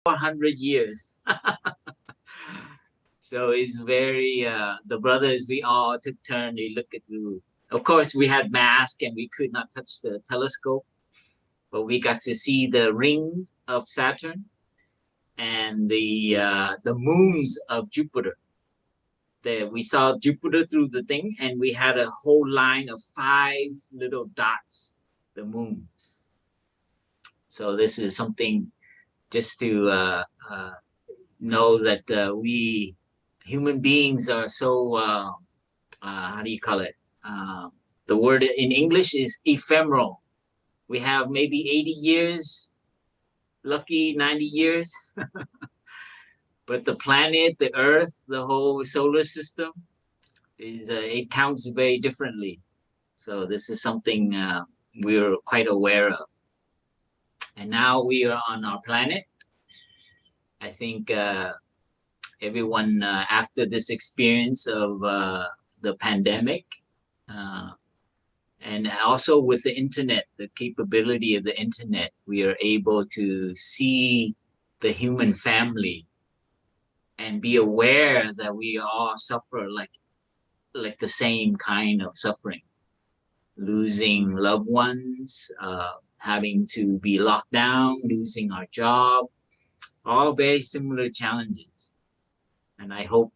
400 years. So it's very, the brothers, we all took turn. We look at the, of course, we had masks and we could not touch the telescope, but we got to see the rings of Saturn and the moons of Jupiter. We saw Jupiter through the thing, and we had a whole line of 5 little dots, the moons. So this is something just to know that we human beings are so, how do you call it? The word in English is ephemeral. We have maybe 80 years, lucky 90 years. But the planet, the Earth, the whole solar system, it counts very differently. So this is something we're quite aware of. And now we are on our planet. I think everyone, after this experience of the pandemic, and also with the internet, the capability of the internet, we are able to see the human family and be aware that we all suffer like the same kind of suffering, losing loved ones, having to be locked down, losing our job, all very similar challenges. And I hope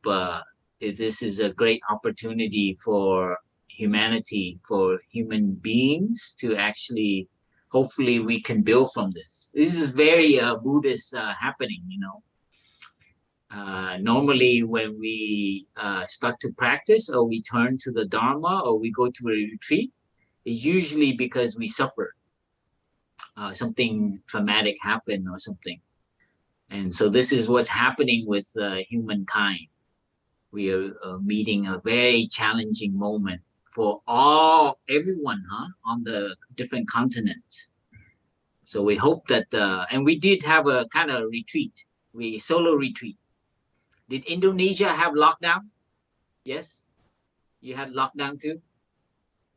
this is a great opportunity for humanity, for human beings to actually, hopefully we can build from this. This is very Buddhist happening, you know. Normally when we start to practice, or we turn to the Dharma, or we go to a retreat, it's usually because we suffer. Something traumatic happened or something. And so this is what's happening with humankind. We are meeting a very challenging moment for everyone, on the different continents. So we hope that, and we did have a kind of retreat, solo retreat. Did Indonesia have lockdown? Yes? You had lockdown too?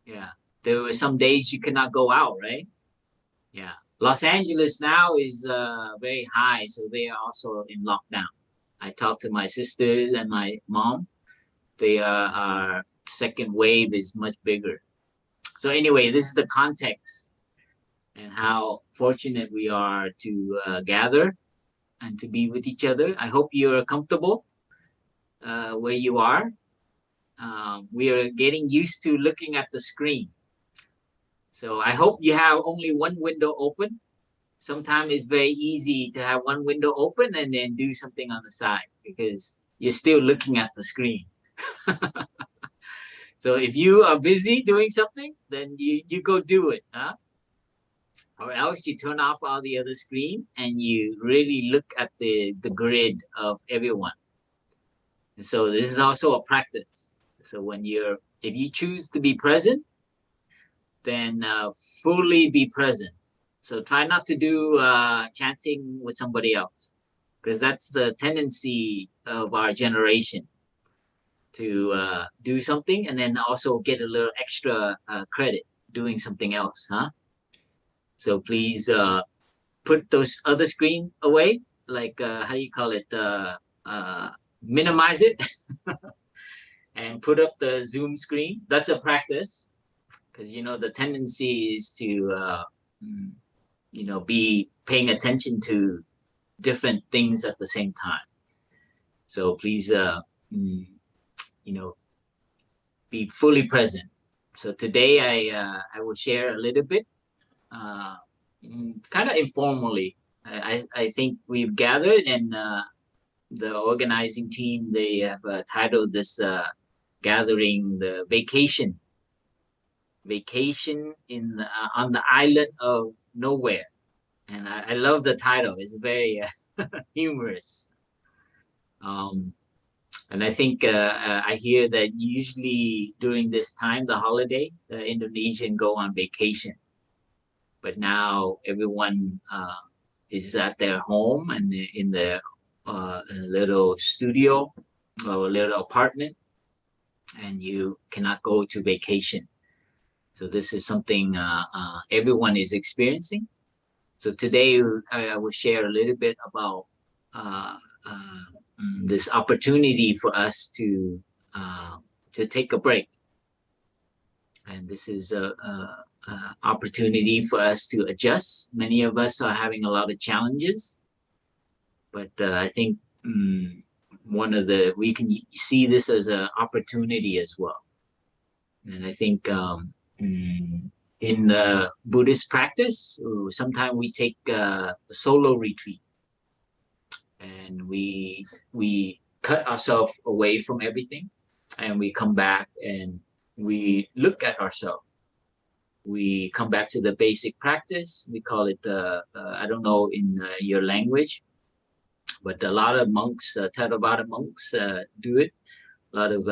Yeah. There were some days you cannot go out, right? Yeah. Los Angeles now is very high, so they are also in lockdown. I talked to my sisters and my mom. Our second wave is much bigger. So anyway, this is the context and how fortunate we are to gather and to be with each other. I hope you're comfortable where you are. We are getting used to looking at the screen. So I hope you have only one window open. Sometimes it's very easy to have one window open and then do something on the side because you're still looking at the screen. So if you are busy doing something, then you go do it, huh? Or else you turn off all the other screen and you really look at the grid of everyone. And so this is also a practice. So if you choose to be present, then fully be present. So try not to do chanting with somebody else, because that's the tendency of our generation, to do something and then also get a little extra credit doing something else, huh? So please put those other screen away, like how do you call it? Minimize it and put up the Zoom screen. That's a practice, because the tendency is to be paying attention to different things at the same time. So please be fully present. So today I will share a little bit, kind of informally. I think we've gathered, and the organizing team, they have titled this gathering the vacation on the island of nowhere. And I love the title. It's very humorous. And I think I hear that usually during this time, the holiday, the Indonesian go on vacation. But now everyone is at their home and in their little studio or little apartment, and you cannot go to vacation. So this is something everyone is experiencing. So today I will share a little bit about this opportunity for us to take a break, and this is a opportunity for us to adjust. Many of us are having a lot of challenges, but I think one of the we can see this as an opportunity as well. And I think in the Buddhist practice, sometimes we take a solo retreat, and we cut ourselves away from everything, and we come back and we look at ourselves. We come back to the basic practice. We call it I don't know in your language, but a lot of monks, Theravada monks, do it. A lot of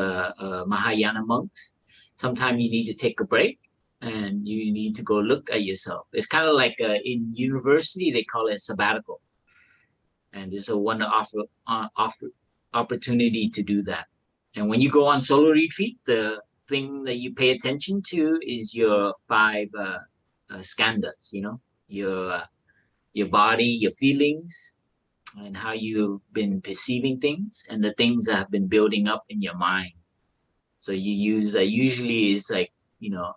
Mahayana monks. Sometimes you need to take a break and you need to go look at yourself. It's kind of like in university, they call it sabbatical. And this is a one opportunity to do that. And when you go on solo retreat, the thing that you pay attention to is your five skandhas, your body, your feelings, and how you've been perceiving things, and the things that have been building up in your mind. So you use usually it's like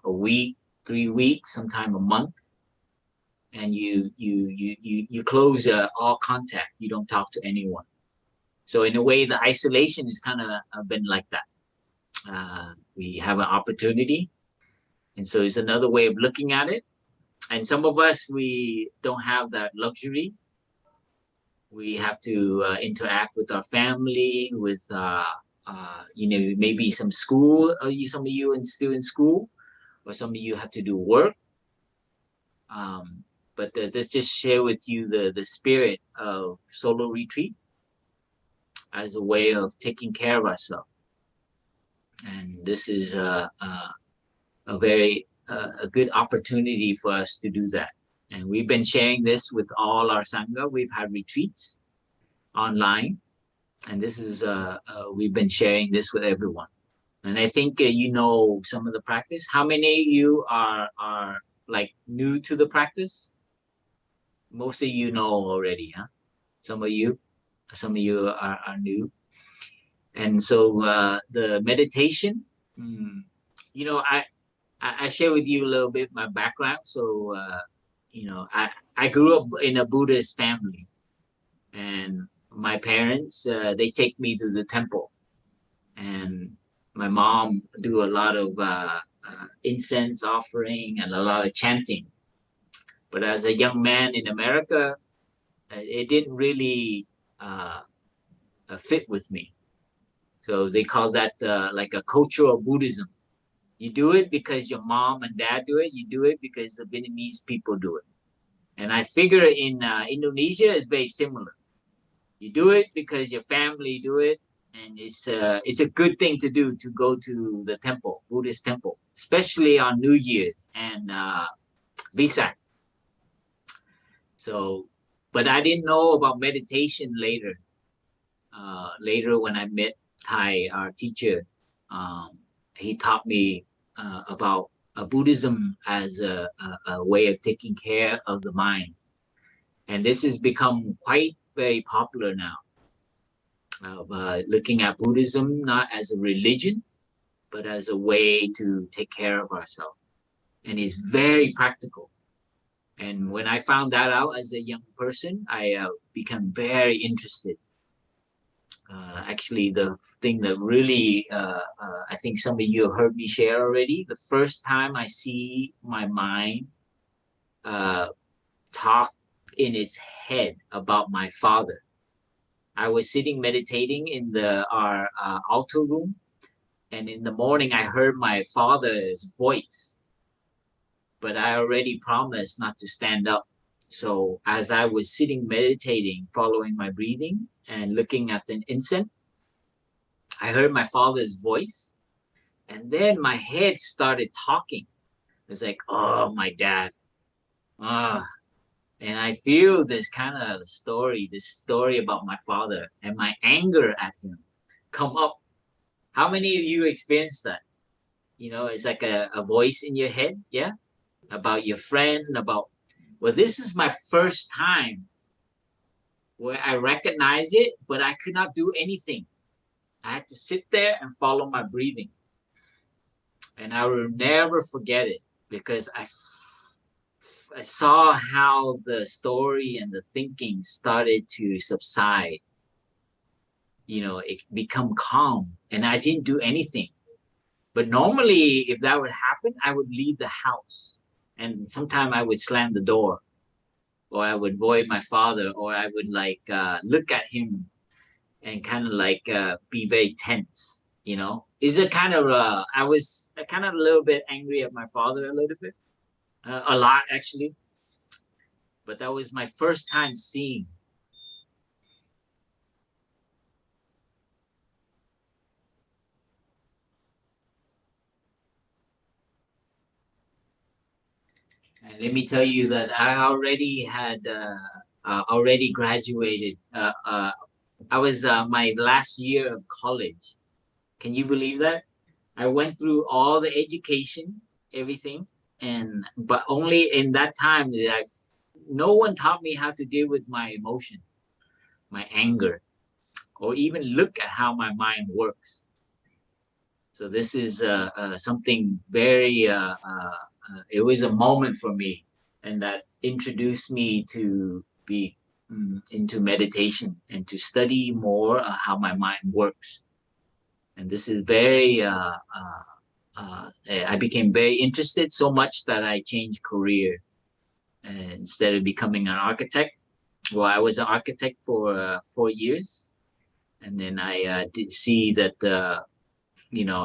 a week, 3 weeks, sometime a month, and you close all contact. You don't talk to anyone. So in a way, the isolation is kind of been like that. We have an opportunity, and so it's another way of looking at it. And some of us, we don't have that luxury. We have to interact with our family, with maybe some school. Some of you are still in school, or some of you have to do work. But let's just share with you the spirit of solo retreat as a way of taking care of ourselves. And this is a very good opportunity for us to do that. And we've been sharing this with all our Sangha. We've had retreats online, and this is we've been sharing this with everyone. And I think some of the practice. How many of you are like new to the practice? Most of you know already, huh? Some of you are new. And so the meditation, I share with you a little bit my background. So I grew up in a Buddhist family, and my parents they take me to the temple, and my mom do a lot of incense offering and a lot of chanting. But as a young man in America, it didn't really fit with me. So they call that like a cultural Buddhism. You do it because your mom and dad do it. You do it because the Vietnamese people do it. And I figure in Indonesia it's very similar. You do it because your family do it, and it's a good thing to do, to go to the temple, Buddhist temple, especially on New Year's and Vesak. So, but I didn't know about meditation later. Later, when I met Thai, our teacher, he taught me about Buddhism as a way of taking care of the mind. And this has become quite very popular now, looking at Buddhism not as a religion, but as a way to take care of ourselves. And it's very practical. And when I found that out as a young person, I became very interested. Actually, the thing that really, I think some of you have heard me share already, the first time I see my mind talk in its head about my father. I was sitting meditating in our altar room, and in the morning I heard my father's voice, but I already promised not to stand up. So as I was sitting meditating, following my breathing and looking at the incense, I heard my father's voice, and then my head started talking. It's like, oh, my dad. And I feel this kind of story about my father and my anger at him come up. How many of you experienced that? It's like a voice in your head, yeah? About your friend, well, this is my first time where I recognize it, but I could not do anything. I had to sit there and follow my breathing. And I will never forget it because I saw how the story and the thinking started to subside. It become calm, and I didn't do anything. But normally, if that would happen, I would leave the house, and sometimes I would slam the door, or I would avoid my father, or I would look at him and kind of be very tense. Is it kind of I was kind of a little bit angry at my father, a little bit, a lot actually. But that was my first time seeing. And let me tell you that I already had already graduated. I was my last year of college. Can you believe that? I went through all the education, everything, and but only in that time that no one taught me how to deal with my emotion, my anger, or even look at how my mind works. So this is something very. It was a moment for me, and that introduced me to be into meditation and to study more how my mind works. And this is very. I became very interested so much that I changed career. And instead of becoming an architect, well, I was an architect for 4 years, and then I did see that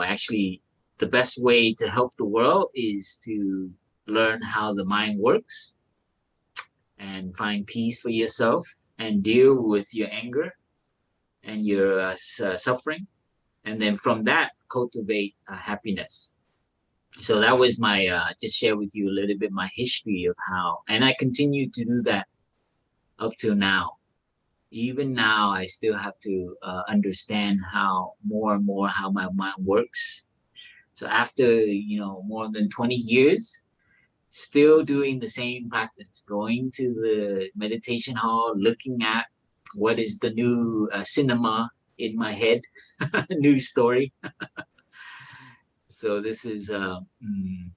actually the best way to help the world is to learn how the mind works and find peace for yourself and deal with your anger and your suffering, and then from that cultivate happiness. So that was my just share with you a little bit my history of how, and I continue to do that up till now. Even now, I still have to understand how more and more how my mind works. So after more than 20 years, still doing the same practice, going to the meditation hall, looking at what is the new cinema in my head, new story. So this is mm,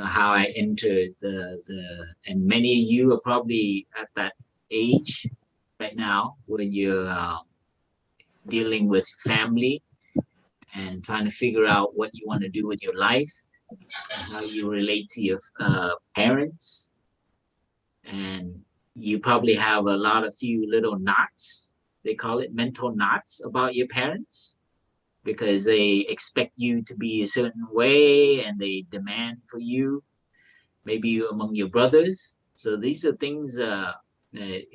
how I entered and many of you are probably at that age right now when you're dealing with family and trying to figure out what you want to do with your life and how you relate to your parents. And you probably have a lot of few little knots. They call it mental knots about your parents because they expect you to be a certain way and they demand for you, maybe among your brothers. So these are things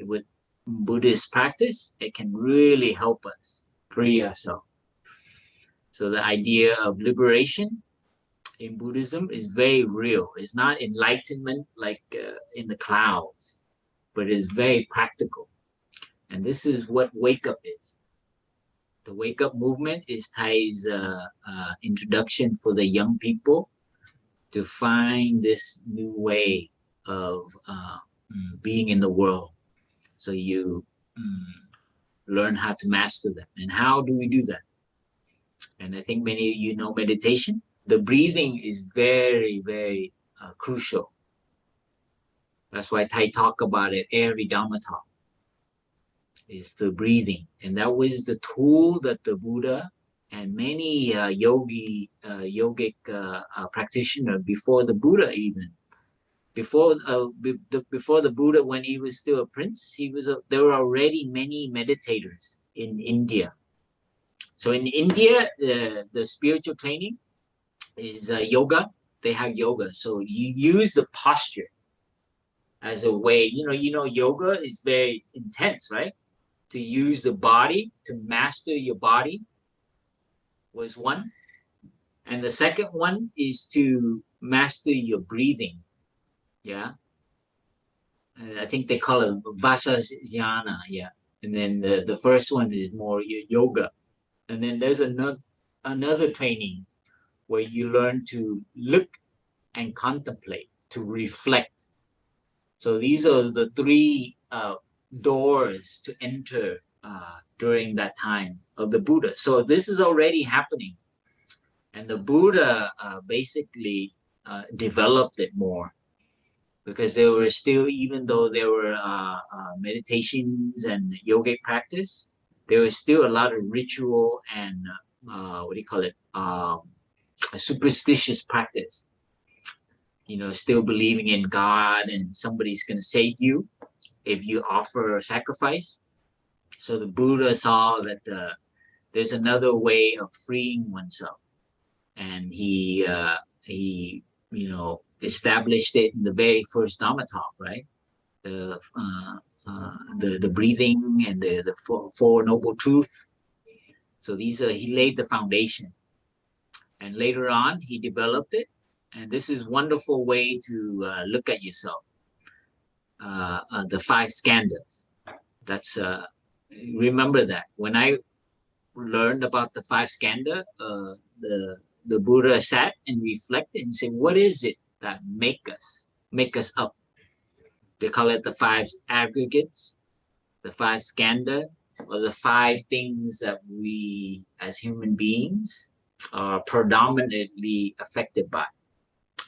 with Buddhist practice, it can really help us free ourselves. So the idea of liberation in Buddhism is very real. It's not enlightenment like in the clouds, but it's very practical. And this is what Wake Up is. The Wake Up movement is Thai's introduction for the young people to find this new way of being in the world. So you learn how to master them. And how do we do that? And I think many of you know meditation. The breathing is very, very crucial. That's why Thai talk about it every Dhamma talk. Is the breathing, and that was the tool that the Buddha and many yogic practitioner before the Buddha even before the Buddha, when he was still a prince, there were already many meditators in India. So in India, the spiritual training is yoga. They have yoga, so you use the posture as a way. Yoga is very intense, right? To use the body to master your body was one, and the second one is to master your breathing. Yeah, I think they call it Vasajnana. Yeah, and then the first one is more yoga, and then there's another training where you learn to look and contemplate, to reflect. So these are the three doors to enter during that time of the Buddha. So this is already happening. And the Buddha basically developed it more, because there were still, even though there were meditations and yogic practice, there was still a lot of ritual and what do you call it? A superstitious practice. Still believing in God and somebody's going to save you if you offer a sacrifice. So the Buddha saw that there's another way of freeing oneself, and he established it in the very first Dhamma talk, right? The breathing and the four noble truth. So he laid the foundation, and later on he developed it. And this is wonderful way to look at yourself. The five skandhas. That's remember that when I learned about the five skandha, the Buddha sat and reflected and said, "What is it that make us up?" They call it the five aggregates, the five skandha, or the five things that we as human beings are predominantly affected by.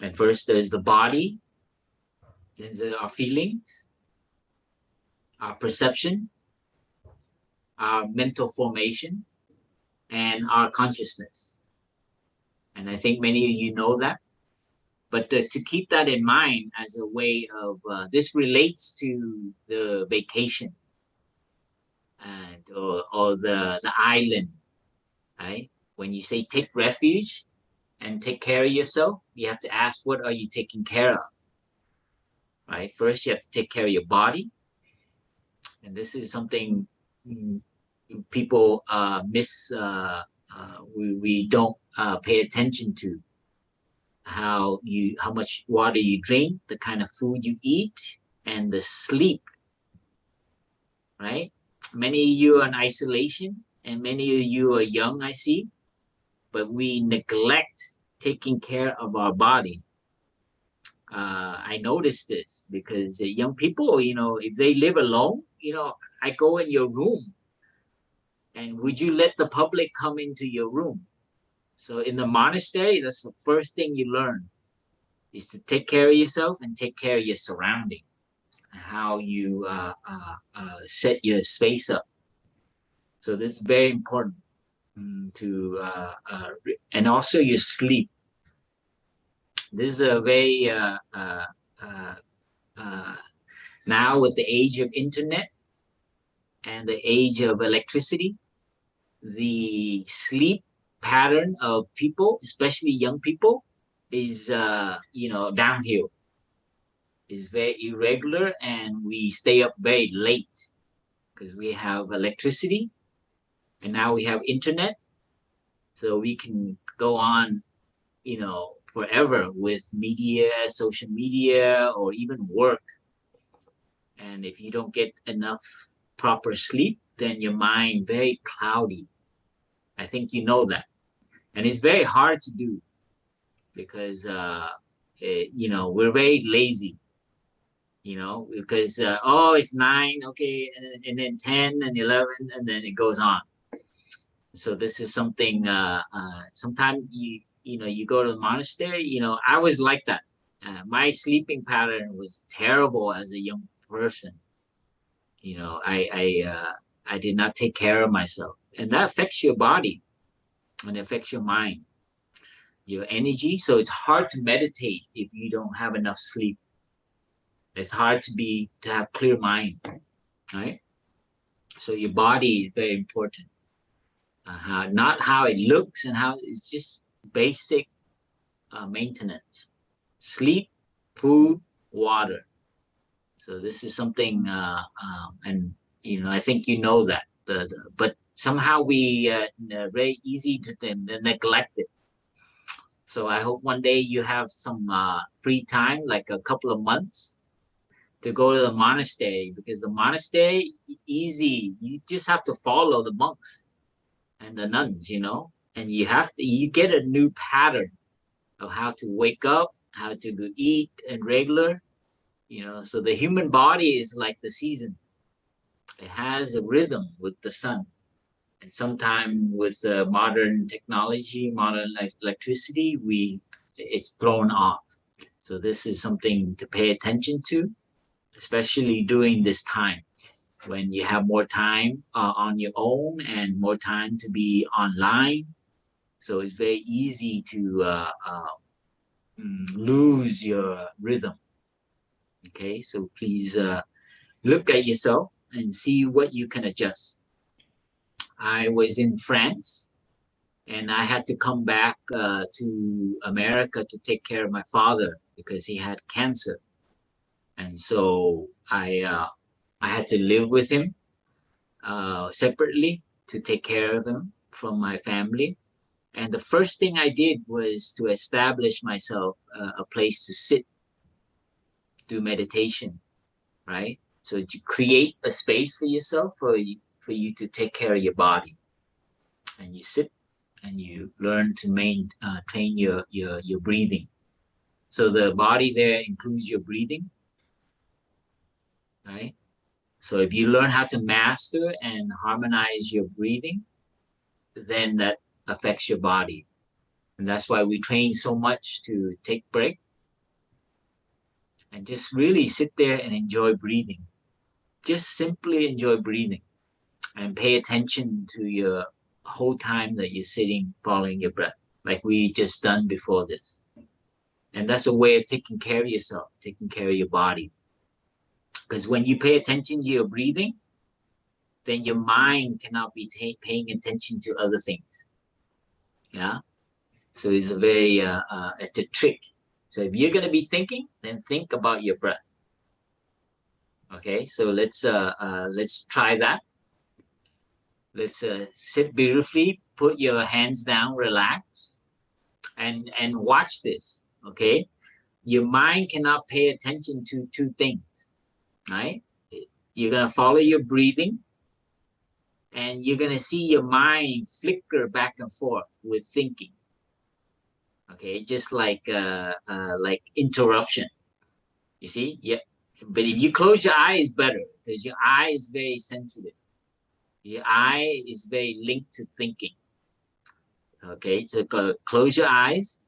And first there's the body, then there are feelings, our perception, our mental formation, and our consciousness. And I think many of you know that. But to keep that in mind as a way of, this relates to the vacation and or the island, right? When you say take refuge and take care of yourself, you have to ask, what are you taking care of? Right? First, you have to take care of your body. And this is something people we don't pay attention to. How much water you drink, the kind of food you eat, and the sleep, right? Many of you are in isolation, and many of you are young, I see, but we neglect taking care of our body. I noticed this because young people, if they live alone, I go in your room, and would you let the public come into your room? So in the monastery, that's the first thing you learn, is to take care of yourself and take care of your surrounding, and how you set your space up. So this is very important and also your sleep. This is a very now with the age of internet and the age of electricity, the sleep pattern of people, especially young people, is downhill, is very irregular, and we stay up very late because we have electricity and now we have internet, so we can go on forever with media, social media, or even work. And if you don't get enough proper sleep, then your mind very cloudy. I think you know that. And it's very hard to do because, we're very lazy, because, it's 9, okay, and then 10 and 11, and then it goes on. So this is something, sometimes you go to the monastery, I was like that. My sleeping pattern was terrible as a young person. I did not take care of myself, and that affects your body and it affects your mind, your energy. So it's hard to meditate if you don't have enough sleep. It's hard to have clear mind, right? So your body is very important. Not how it looks and how it's just basic maintenance: sleep, food, water. So this is something, and I think you know that. But somehow we very easy to neglect it. So I hope one day you have some free time, like a couple of months, to go to the monastery, because the monastery easy. You just have to follow the monks and the nuns, and you get a new pattern of how to wake up, how to eat and regular, So the human body is like the season. It has a rhythm with the sun. And sometimes with modern technology, modern electricity, it's thrown off. So this is something to pay attention to, especially during this time when you have more time on your own and more time to be online. So it's very easy to lose your rhythm. Okay, so please look at yourself and see what you can adjust. I was in France and I had to come back to America to take care of my father because he had cancer. And so I had to live with him separately to take care of him from my family. And the first thing I did was to establish myself a place to sit, do meditation, right? So to create a space for yourself for you to take care of your body. And you sit and you learn to train your breathing. So the body there includes your breathing, right? So if you learn how to master and harmonize your breathing, then that affects your body. And that's why we train so much to take break and just really sit there and enjoy breathing. Just simply enjoy breathing and pay attention to your whole time that you're sitting, following your breath, like we just done before this. And that's a way of taking care of yourself, taking care of your body. Because when you pay attention to your breathing, then your mind cannot be paying attention to other things. Yeah. So it's it's a trick. So if you're gonna be thinking, then think about your breath. Okay. So let's try that. Let's sit beautifully. Put your hands down, relax, and watch this. Okay. Your mind cannot pay attention to two things, right? You're gonna follow your breathing, and you're gonna see your mind flicker back and forth with thinking. Okay, just like interruption. You see, yeah. But if you close your eye, it's better because your eye is very sensitive. Your eye is very linked to thinking. Okay, so close your eyes.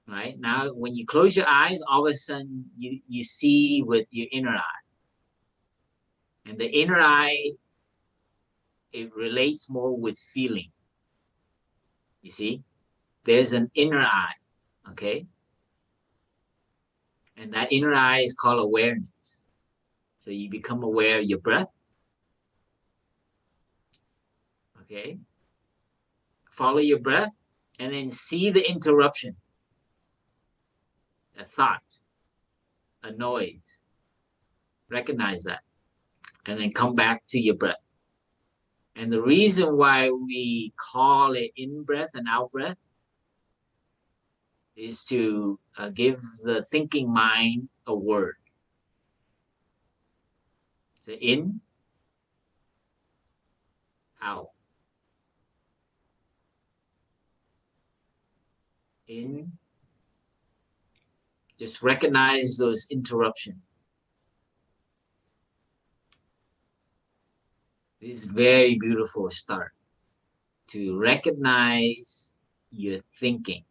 Right now, when you close your eyes, all of a sudden you see with your inner eye, and the inner eye, it relates more with feeling. You see, there's an inner eye. Okay, and that inner eye is called awareness. So you become aware of your breath. Okay, follow your breath and then see the interruption, a thought, a noise. Recognize that and then come back to your breath. And the reason why we call it in breath and out breath is to give the thinking mind a word. So in, out. In, just recognize those interruptions. This is very beautiful start to recognize your thinking,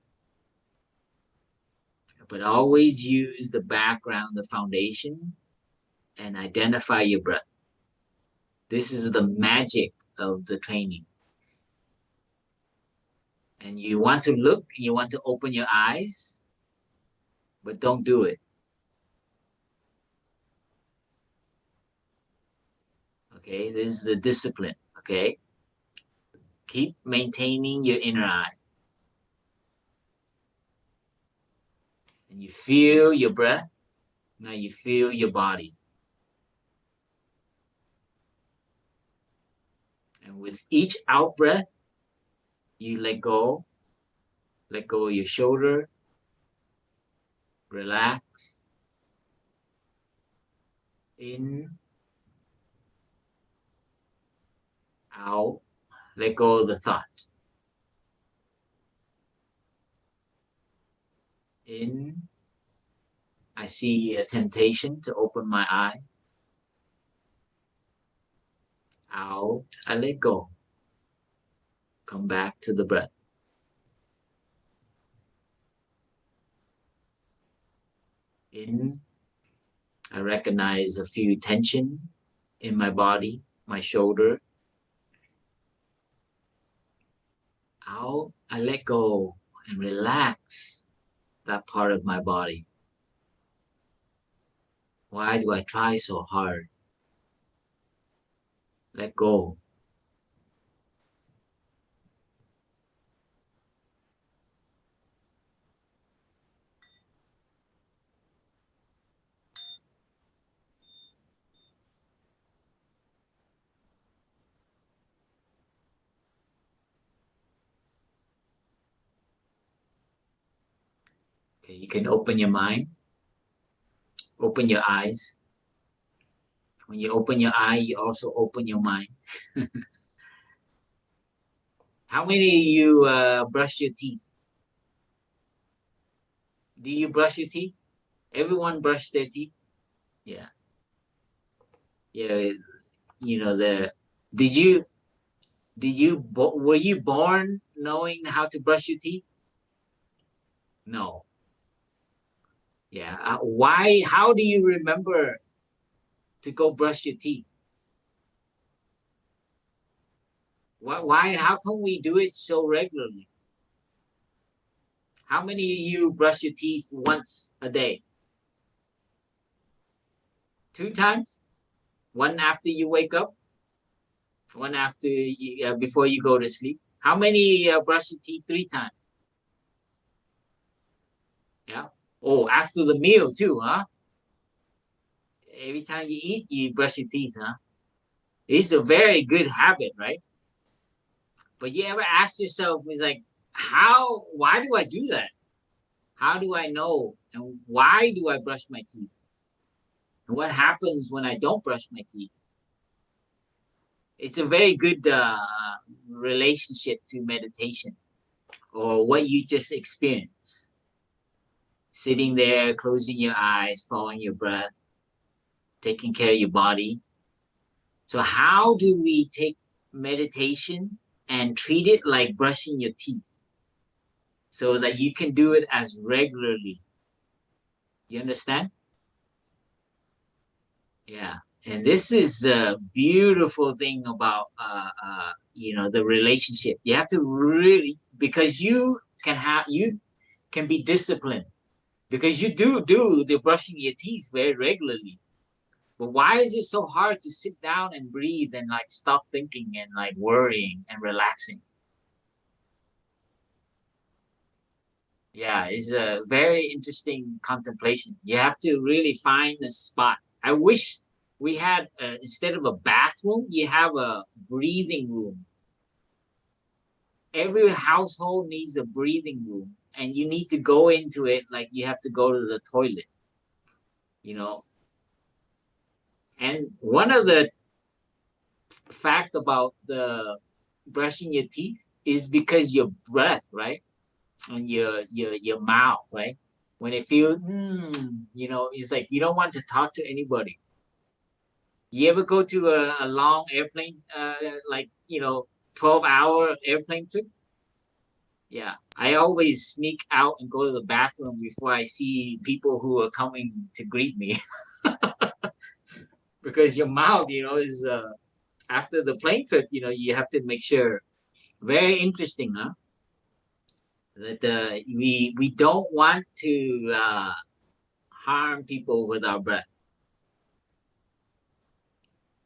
but always use the background, the foundation, and identify your breath. This is the magic of the training. And you want to look, you want to open your eyes, but don't do it. Okay, this is the discipline. Okay, keep maintaining your inner eye. And you feel your breath. Now you feel your body. And with each out breath, you let go of your shoulder, relax, in, out, let go of the thought, in, I see a temptation to open my eye. Out, I let go. Come back to the breath. In, I recognize a few tension in my body, my shoulder. Out, I let go and relax that part of my body. Why do I try so hard? Let go. Okay, you can open your mind, open your eyes. When you open your eye, you also open your mind. How many of you brush your teeth? Do you brush your teeth? Everyone brush their teeth? Yeah. Yeah. You know, did you, were you born knowing how to brush your teeth? No. Yeah. Why, how do you remember to go brush your teeth? How come we do it so regularly? How many of you brush your teeth once a day? 2 times? One after you wake up, one after you, before you go to sleep. How many brush your teeth 3 times? Yeah. Oh, after the meal too, huh? Every time you eat, you brush your teeth, huh? It's a very good habit, right? But you ever ask yourself, it's like, why do I do that? How do I know? And why do I brush my teeth? And what happens when I don't brush my teeth? It's a very good relationship to meditation or what you just experienced. Sitting there, closing your eyes, following your breath, taking care of your body. So how do we take meditation and treat it like brushing your teeth so that you can do it as regularly? You understand? Yeah. And this is a beautiful thing about the relationship. You have to really, because you can be disciplined because you do the brushing your teeth very regularly. But why is it so hard to sit down and breathe and like stop thinking and like worrying and relaxing? Yeah, it's a very interesting contemplation. You have to really find a spot. I wish we had, instead of a bathroom, you have a breathing room. Every household needs a breathing room, and you need to go into it like you have to go to the toilet, you know. And one of the fact about the brushing your teeth is because your breath, right? And your mouth, right? When it feels, it's like you don't want to talk to anybody. You ever go to a long airplane, like 12-hour airplane trip? Yeah, I always sneak out and go to the bathroom before I see people who are coming to greet me, because your mouth, is after the plane trip, you have to make sure. Very interesting, huh? That we don't want to harm people with our breath.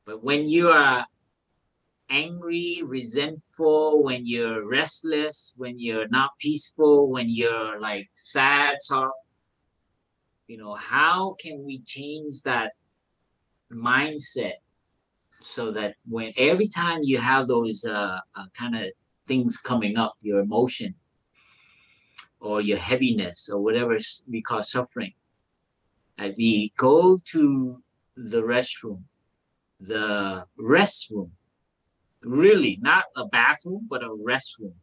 But when you are angry, resentful, when you're restless, when you're not peaceful, when you're like sad, sorrow, how can we change that mindset so that when every time you have those kind of things coming up, your emotion or your heaviness or whatever we call suffering, we go to the restroom, the restroom, really not a bathroom, but a restroom.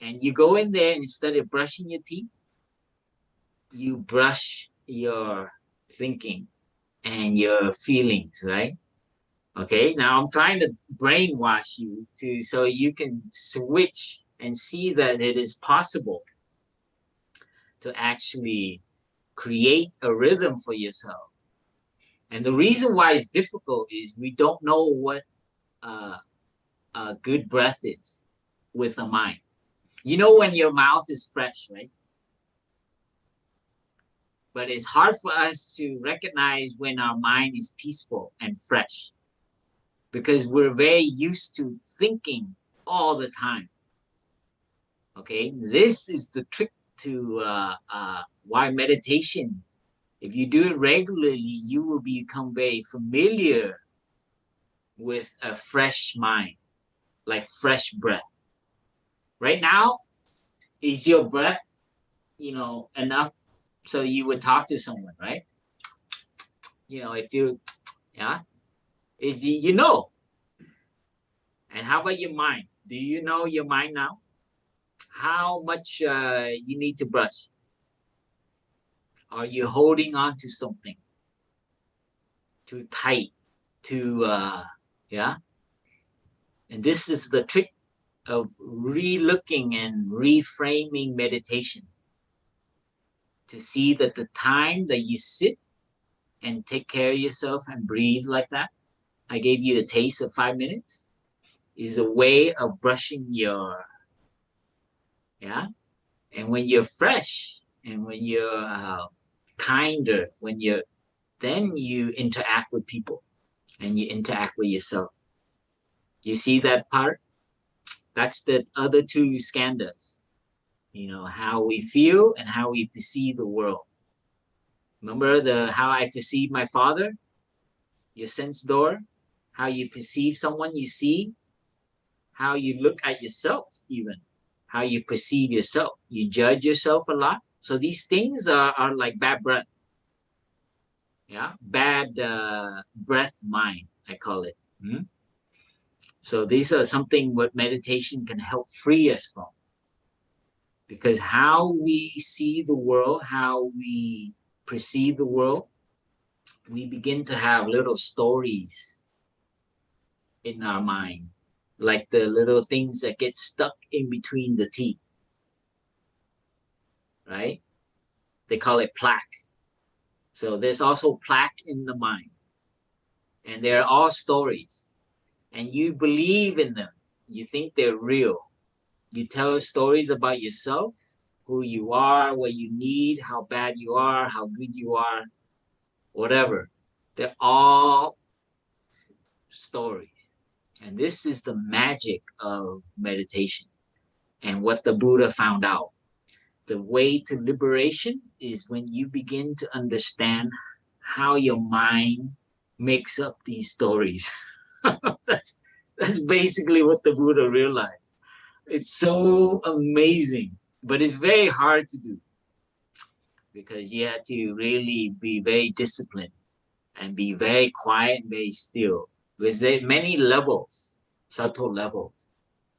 And you go in there and instead of brushing your teeth, you brush your thinking and your feelings, right? Okay, now I'm trying to brainwash you to so you can switch and see that it is possible to actually create a rhythm for yourself. And the reason why it's difficult is we don't know what uh, a good breath is with a mind. You know when your mouth is fresh, right? But it's hard for us to recognize when our mind is peaceful and fresh because we're very used to thinking all the time. Okay, this is the trick to why meditation, if you do it regularly, you will become very familiar with a fresh mind, like fresh breath. Right now, is your breath, enough so you would talk to someone, right? If you, yeah, is. And how about your mind? Do you know your mind now? How much you need to brush? Are you holding on to something too tight? Too, yeah? And this is the trick of re-looking and reframing meditation to see that the time that you sit and take care of yourself and breathe like that, I gave you a taste of 5 minutes, is a way of brushing your, yeah? And when you're fresh and when you're kinder, then you interact with people and you interact with yourself. You see that part? That's the other two skandhas, how we feel and how we perceive the world. Remember how I perceive my father, your sense door, how you perceive someone you see, how you look at yourself, even how you perceive yourself. You judge yourself a lot. So these things are like bad breath. Yeah, bad breath mind, I call it. So these are something what meditation can help free us from. Because how we see the world, how we perceive the world, we begin to have little stories in our mind, like the little things that get stuck in between the teeth, right? They call it plaque. So there's also plaque in the mind. And they're all stories. And you believe in them. You think they're real. You tell stories about yourself, who you are, what you need, how bad you are, how good you are, whatever. They're all stories. And this is the magic of meditation and what the Buddha found out. The way to liberation is when you begin to understand how your mind makes up these stories. that's basically what the Buddha realized. It's so amazing, but it's very hard to do because you have to really be very disciplined and be very quiet and very still. Because there are many levels, subtle levels,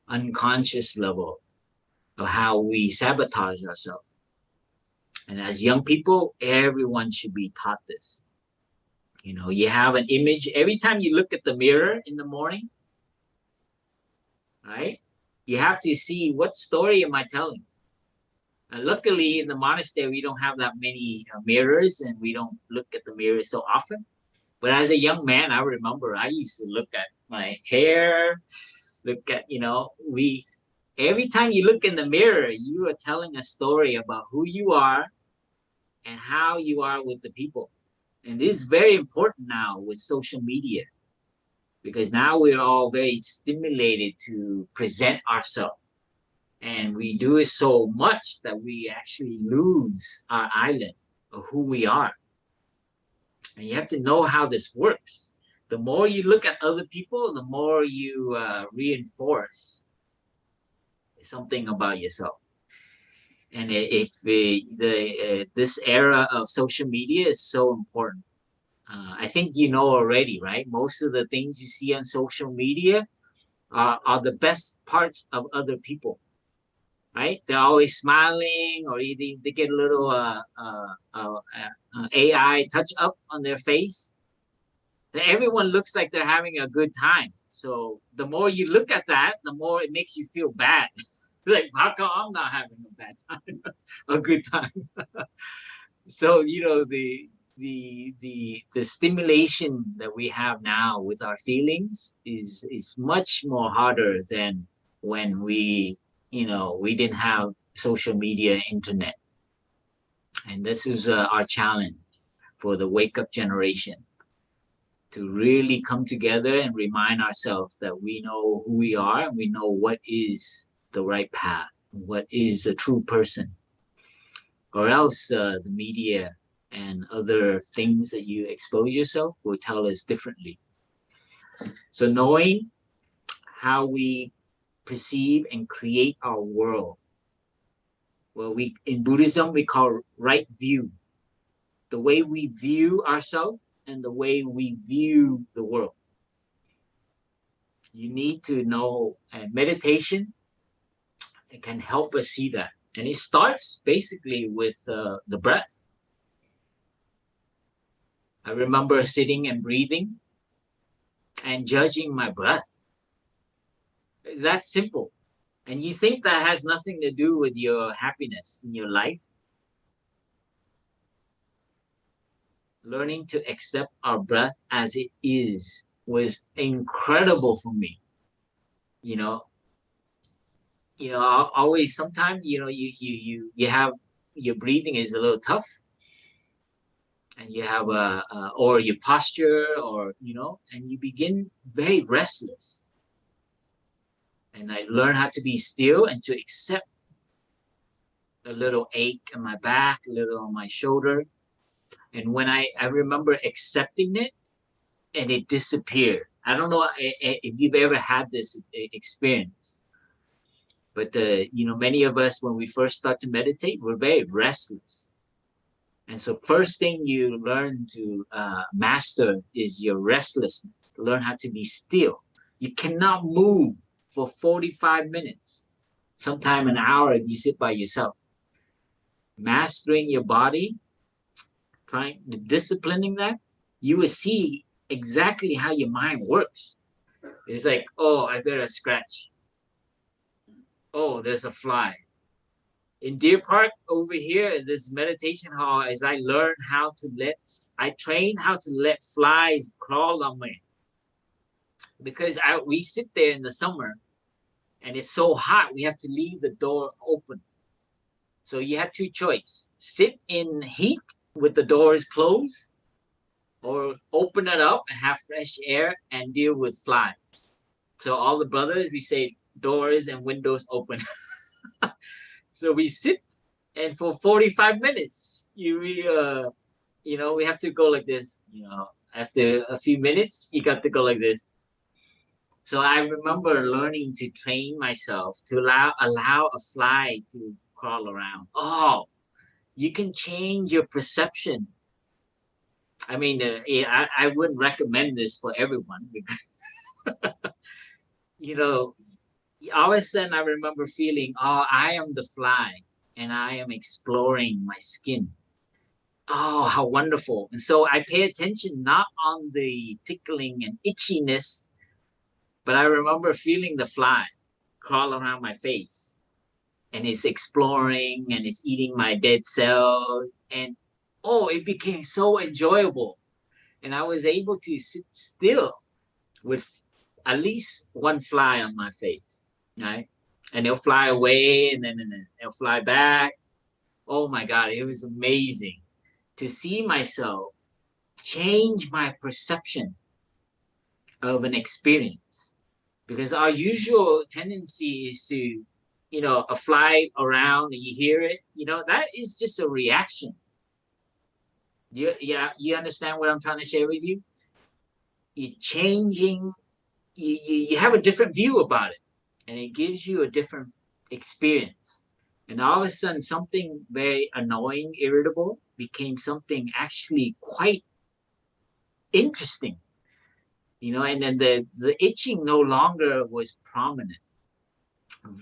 unconscious level of how we sabotage ourselves. And as young people, everyone should be taught this. You have an image every time you look at the mirror in the morning, right? You have to see, what story am I telling? And luckily, in the monastery, we don't have that many mirrors and we don't look at the mirror so often. But as a young man, I remember I used to look at my hair, look at, every time you look in the mirror, you are telling a story about who you are and how you are with the people. And this is very important now with social media, because now we're all very stimulated to present ourselves. And we do it so much that we actually lose our island of who we are. And you have to know how this works. The more you look at other people, the more you reinforce something about yourself. And if this era of social media is so important, I think you know already, right? Most of the things you see on social media are the best parts of other people. right? They're always smiling, or they get a little AI touch up on their face. Everyone looks like they're having a good time. So the more you look at that, the more it makes you feel bad. Like, how come I'm not having a bad time, a good time? So the stimulation that we have now with our feelings is much more harder than when we didn't have social media, internet. And this is our challenge for the wake up generation, to really come together and remind ourselves that we know who we are and we know what is the right path, what is a true person, or else the media and other things that you expose yourself will tell us differently. So knowing how we perceive and create our world, well, we in Buddhism we call right view, the way we view ourselves and the way we view the world. You need to know, and meditation, it can help us see that. And it starts basically with the breath. I remember sitting and breathing and judging my breath. That's simple. And you think that has nothing to do with your happiness in your life. Learning to accept our breath as it is was incredible for me. You know, always sometimes, you have your breathing is a little tough, and you have or your posture, or and you begin very restless. And I learned how to be still and to accept a little ache in my back, a little on my shoulder. And when I remember accepting it, and it disappeared. I don't know if you've ever had this experience, but many of us, when we first start to meditate, we're very restless. And so first thing you learn to master is your restlessness. Learn how to be still. You cannot move for 45 minutes, sometime an hour if you sit by yourself. Mastering your body, disciplining that, you will see exactly how your mind works. It's like, oh, I better scratch. Oh, there's a fly. In Deer Park over here, this meditation hall, as I train how to let flies crawl on me. Because we sit there in the summer and it's so hot, we have to leave the door open. So you have two choices: sit in heat with the doors closed, or open it up and have fresh air and deal with flies. So all the brothers, we say doors and windows open. So we sit, and for 45 minutes, we have to go like this. After a few minutes, you got to go like this. So I remember learning to train myself to allow a fly to crawl around. Oh, you can change your perception. I mean, I wouldn't recommend this for everyone, because, all of a sudden I remember feeling, oh, I am the fly and I am exploring my skin. Oh, how wonderful. And so I pay attention not on the tickling and itchiness, but I remember feeling the fly crawl around my face, and it's exploring and it's eating my dead cells. And oh, it became so enjoyable. And I was able to sit still with at least one fly on my face, right? And they'll fly away, and then they'll fly back. Oh my God, it was amazing to see myself change my perception of an experience. Because our usual tendency is to, a fly around and you hear it, that is just a reaction. You understand what I'm trying to share with you? You're changing, you have a different view about it, and it gives you a different experience. And all of a sudden, something very annoying, irritable, became something actually quite interesting. And then the itching no longer was prominent.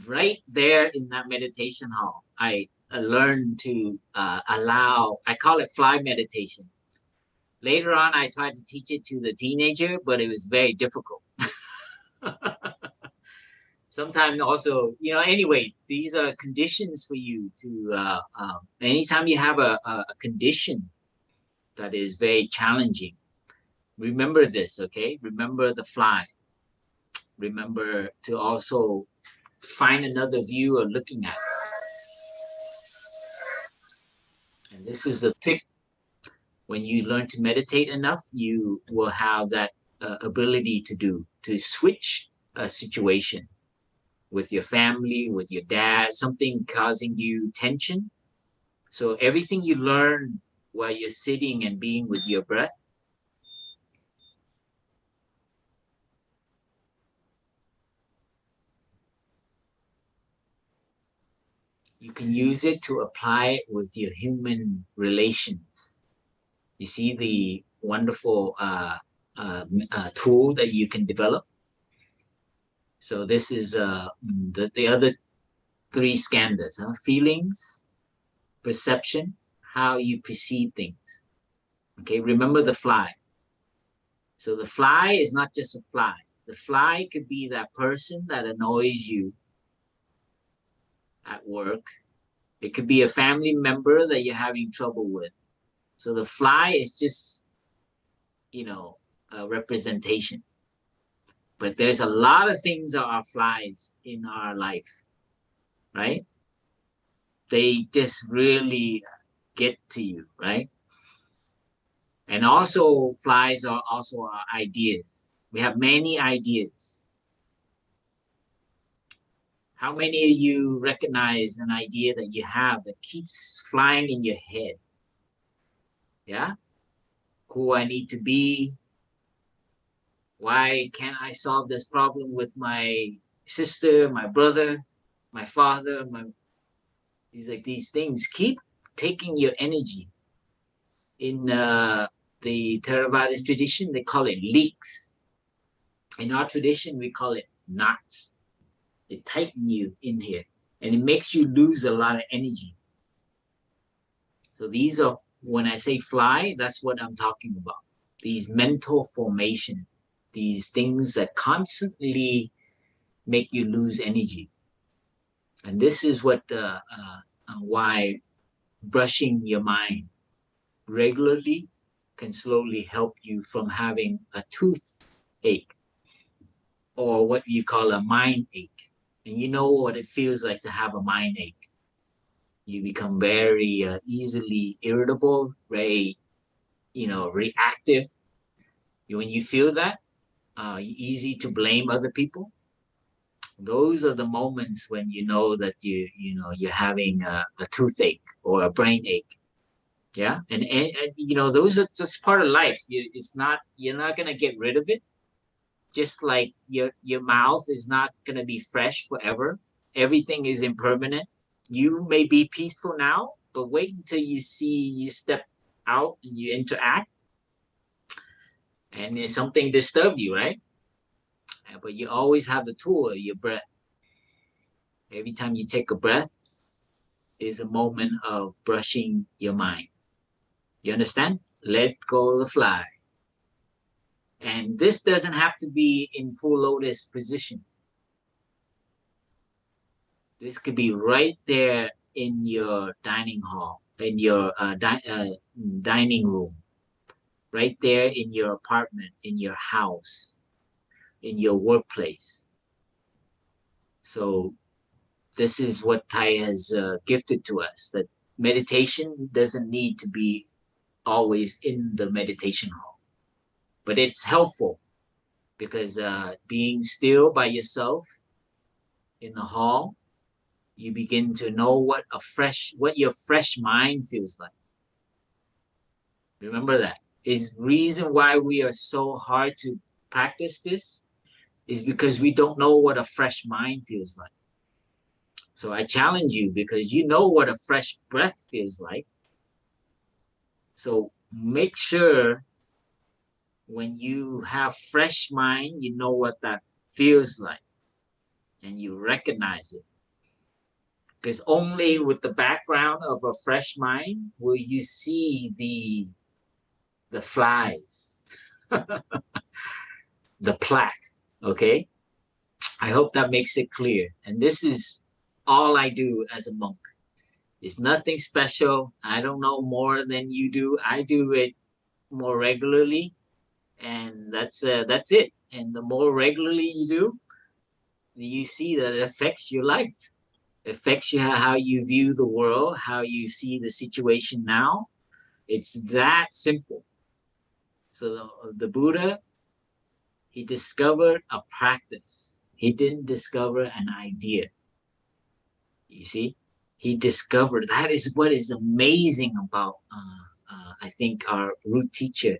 Right there in that meditation hall, I learned to allow, I call it fly meditation. Later on, I tried to teach it to the teenager, but it was very difficult. Sometimes also, anyway, these are conditions for you to, anytime you have a condition that is very challenging, remember this, okay? Remember the fly. Remember to also find another view of looking at it. And this is the trick. When you learn to meditate enough, you will have that ability to switch a situation with your family, with your dad, something causing you tension. So everything you learn while you're sitting and being with your breath, you can use it to apply it with your human relations. You see the wonderful tool that you can develop. So this is the other three skandhas, feelings, perception, how you perceive things. Okay, remember the fly. So the fly is not just a fly. The fly could be that person that annoys you at work. It could be a family member that you're having trouble with. So the fly is just, a representation. But there's a lot of things that are flies in our life, right? They just really get to you, right? And also flies are also our ideas. We have many ideas. How many of you recognize an idea that you have that keeps flying in your head? Yeah? Who I need to be? Why can't I solve this problem with my sister, my brother, my father? These things keep taking your energy. In the Theravada tradition, they call it leaks. In our tradition, we call it knots. They tighten you in here, and it makes you lose a lot of energy. So these are, when I say fly, that's what I'm talking about. These mental formation, these things that constantly make you lose energy. And this is what why brushing your mind regularly can slowly help you from having a toothache or what you call a mind ache. And you know what it feels like to have a mind ache. You become very easily irritable, very, reactive. When you feel that, easy to blame other people. Those are the moments when you know that you're having a toothache or a brain ache. Yeah, and those are just part of life. You're not gonna get rid of it. Just like your mouth is not gonna be fresh forever. Everything is impermanent. You may be peaceful now, but wait until you step out and you interact, and there's something disturb you, right? But you always have the tool of your breath. Every time you take a breath is a moment of brushing your mind. You understand? Let go of the fly. And this doesn't have to be in full lotus position. This could be right there in your dining hall, in your dining room, right there in your apartment, in your house, in your workplace. So this is what Thai has gifted to us, that meditation doesn't need to be always in the meditation hall, but it's helpful because being still by yourself in the hall, you begin to know what your fresh mind feels like. Remember that. Is reason why we are so hard to practice this is because we don't know what a fresh mind feels like. So I challenge you, because you know what a fresh breath feels like. So make sure when you have fresh mind, you know what that feels like. and you recognize it. Because only with the background of a fresh mind will you see the flies, the plaque. Okay, I hope that makes it clear. And this is all I do as a monk. It's nothing special. I don't know more than you do. I do it more regularly, and that's it. And the more regularly you do, you see that it affects your life. It affects you how you view the world, how you see the situation now. It's that simple. So the Buddha, he discovered a practice. He didn't discover an idea. You see, he discovered. That is what is amazing about, I think, our root teacher.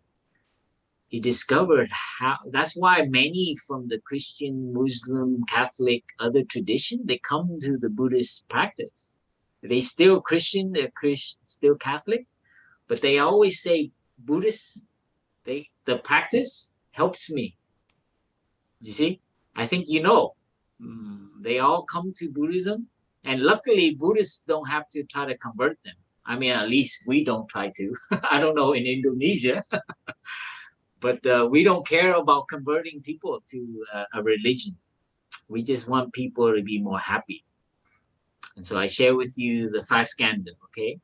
He discovered how. That's why many from the Christian, Muslim, Catholic, other tradition, they come to the Buddhist practice. They still Christian, they're still Catholic, but they always say Buddhist. The practice helps me. You see, I think they all come to Buddhism, and luckily Buddhists don't have to try to convert them. I mean, at least we don't try to. I don't know in Indonesia, but we don't care about converting people to a religion. We just want people to be more happy. And so I share with you the 5 skandha, okay?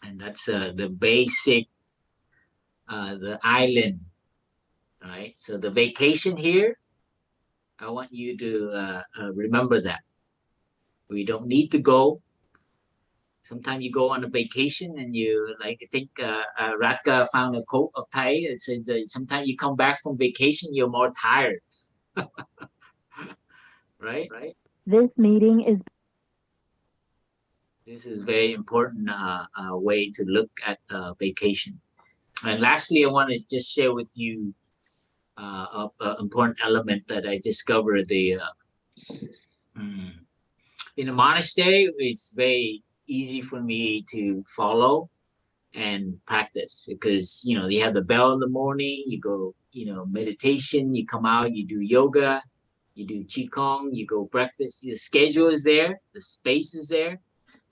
And that's the basic, the island, right? So the vacation here, I want you to remember that. We don't need to go. Sometimes you go on a vacation and you, like, I think Ratka found a quote of Thai. It says sometimes you come back from vacation, you're more tired. Right? This meeting is... This is very important way to look at vacation. And lastly, I want to just share with you an important element that I discovered. In a monastery, it's very easy for me to follow and practice because you have the bell in the morning, you go meditation, you come out, you do yoga, you do qigong, you go breakfast. The schedule is there, the space is there,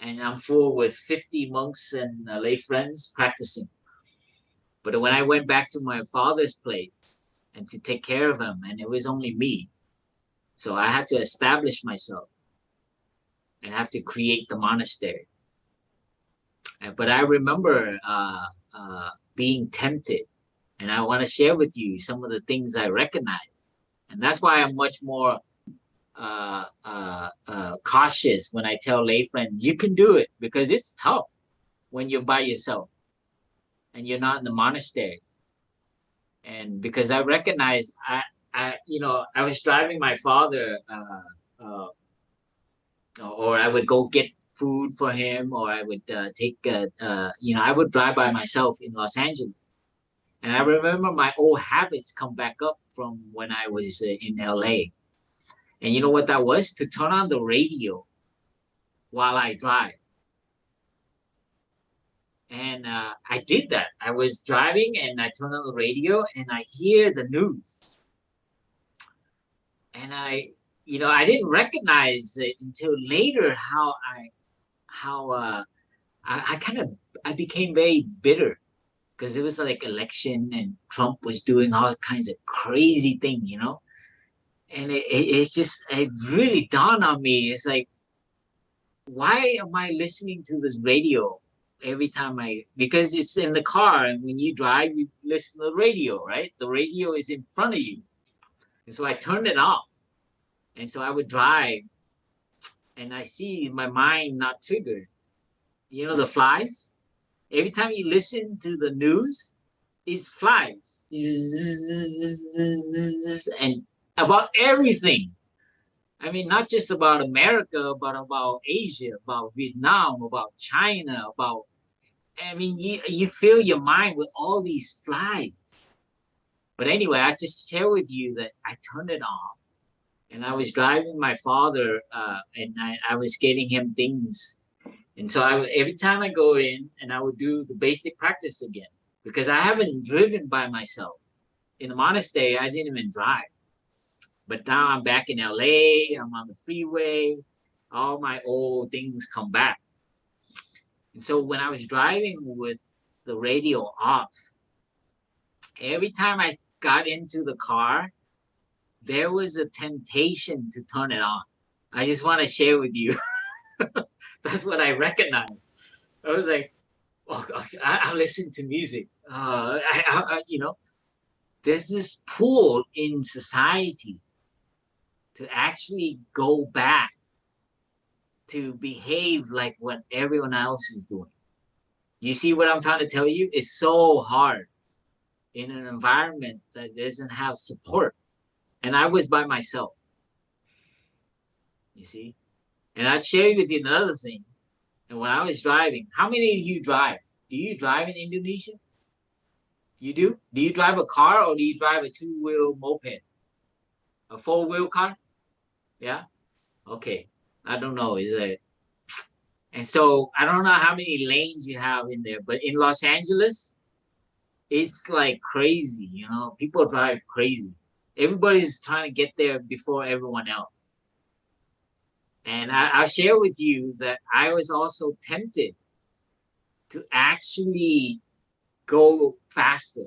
and I'm full with 50 monks and lay friends practicing. But when I went back to my father's place and to take care of him, and it was only me, so I had to establish myself and have to create the monastery. But I remember being tempted, and I want to share with you some of the things I recognize. And that's why I'm much more cautious when I tell lay friends, you can do it, because it's tough when you're by yourself and you're not in the monastery. And because I recognize, I was driving my father, or I would go get food for him, or I would I would drive by myself in Los Angeles. And I remember my old habits come back up from when I was in LA. And you know what that was? To turn on the radio while I drive. And I did that. I was driving and I turned on the radio and I hear the news. And I didn't recognize it until later how I became very bitter because it was like election and Trump was doing all kinds of crazy things, and it really dawned on me. It's like, why am I listening to this radio every time because it's in the car, and when you drive, you listen to the radio, right? The radio is in front of you. And so I turned it off. And so I would drive and I see my mind not triggered. The flies? Every time you listen to the news, it's flies. And about everything. I mean, not just about America, but about Asia, about Vietnam, about China, you fill your mind with all these flies. But anyway, I just share with you that I turned it off. And I was driving my father, and I was getting him things. And so every time I go in, and I would do the basic practice again, because I haven't driven by myself. In the monastery, I didn't even drive. But now I'm back in LA, I'm on the freeway, all my old things come back. And so when I was driving with the radio off, every time I got into the car, there was a temptation to turn it on. I just want to share with you. That's what I recognized. I was like, oh, I'll listen to music. There's this pull in society to actually go back to behave like what everyone else is doing. You see what I'm trying to tell you? It's so hard in an environment that doesn't have support. And I was by myself, you see? And I'd share with you another thing. And when I was driving, how many of you drive? Do you drive in Indonesia? You do? Do you drive a car or do you drive a two-wheel moped? A four-wheel car? Yeah? Okay. I don't know. Is it? And so I don't know how many lanes you have in there, but in Los Angeles, it's like crazy, you know. People drive crazy. Everybody's trying to get there before everyone else. And I'll share with you that I was also tempted to actually go faster.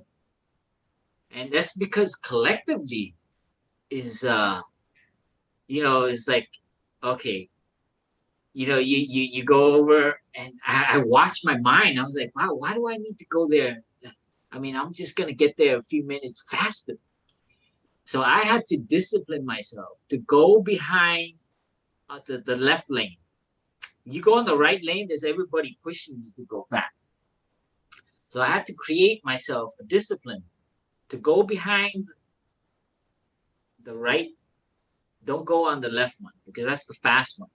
And that's because collectively is it's like, okay, you go over, and I watched my mind. I was like, wow, why do I need to go there? I mean, I'm just gonna get there a few minutes faster. So I had to discipline myself to go behind the left lane. You go on the right lane, there's everybody pushing you to go fast. So I had to create myself a discipline to go behind the right. Don't go on the left one because that's the fast one.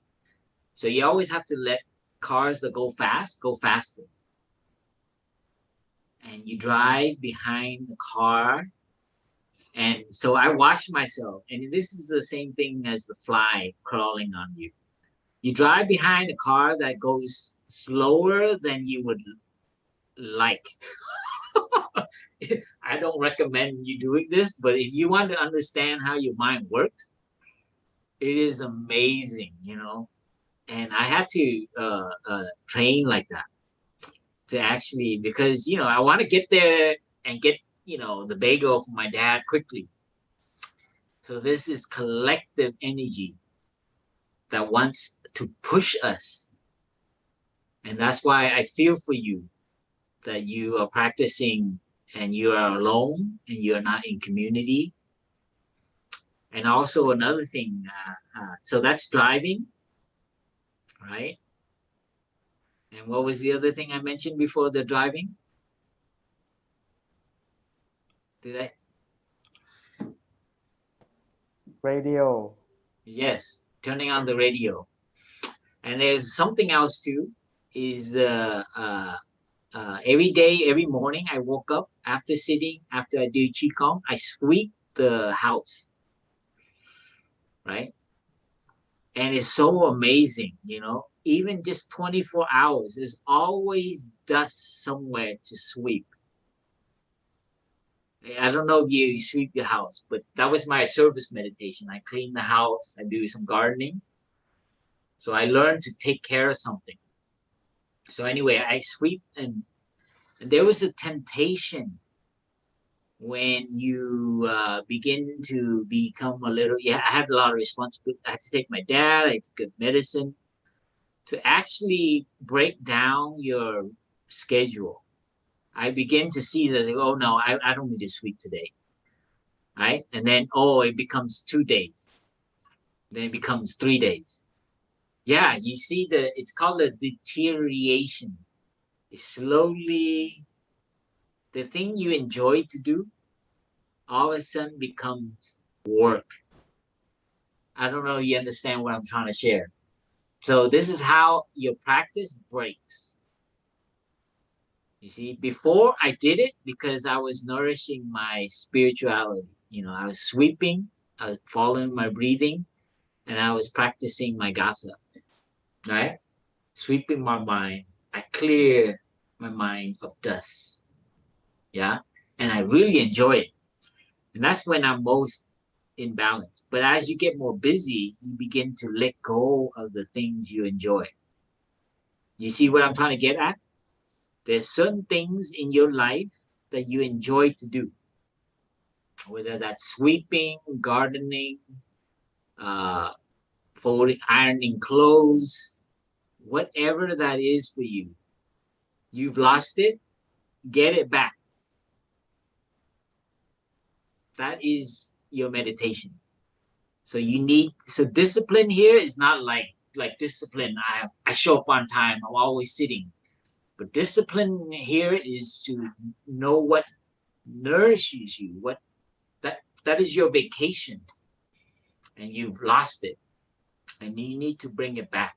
So you always have to let cars that go fast go faster. And you drive behind the car. And so I watch myself. And this is the same thing as the fly crawling on you. You drive behind a car that goes slower than you would like. I don't recommend you doing this, but if you want to understand how your mind works, it is amazing, you know. And I had to train like that to actually, because, you know, I want to get there and get, you know, the bagel from my dad quickly. So this is collective energy that wants to push us. And that's why I feel for you that you are practicing and you are alone and you're not in community. And also another thing, so that's driving, right? And what was the other thing I mentioned before the driving? Did I? Radio. Yes, turning on the radio. And there's something else too, is every day, every morning I woke up after I do Qigong, I sweep the house, right? And it's so amazing, you know, even just 24 hours, there's always dust somewhere to sweep. I don't know if you sweep your house, but that was my service meditation. I clean the house, I do some gardening. So I learned to take care of something. So anyway, I sweep, and there was a temptation when you begin to become a little, I had a lot of responsibility. I had to take my dad, I took good medicine, to actually break down your schedule. I begin to see that, like, oh no, I don't need to sweep today, right? And then, oh, it becomes 2 days. Then it becomes 3 days. Yeah, you see it's called a deterioration. It's slowly, the thing you enjoy to do, all of a sudden becomes work. I don't know if you understand what I'm trying to share. So this is how your practice breaks. You see, before I did it because I was nourishing my spirituality. You know, I was sweeping, I was following my breathing, and I was practicing my gatha, right? Sweeping my mind. I clear my mind of dust. Yeah. And I really enjoy it. And that's when I'm most in balance. But as you get more busy, you begin to let go of the things you enjoy. You see what I'm trying to get at? There's certain things in your life that you enjoy to do, whether that's sweeping, gardening, folding, ironing clothes, whatever that is for you. You've lost it, get it back. That is your meditation. So discipline here is not like discipline. I show up on time. I'm always sitting. But discipline here is to know what nourishes you. What that is your vacation, and you've lost it, and you need to bring it back.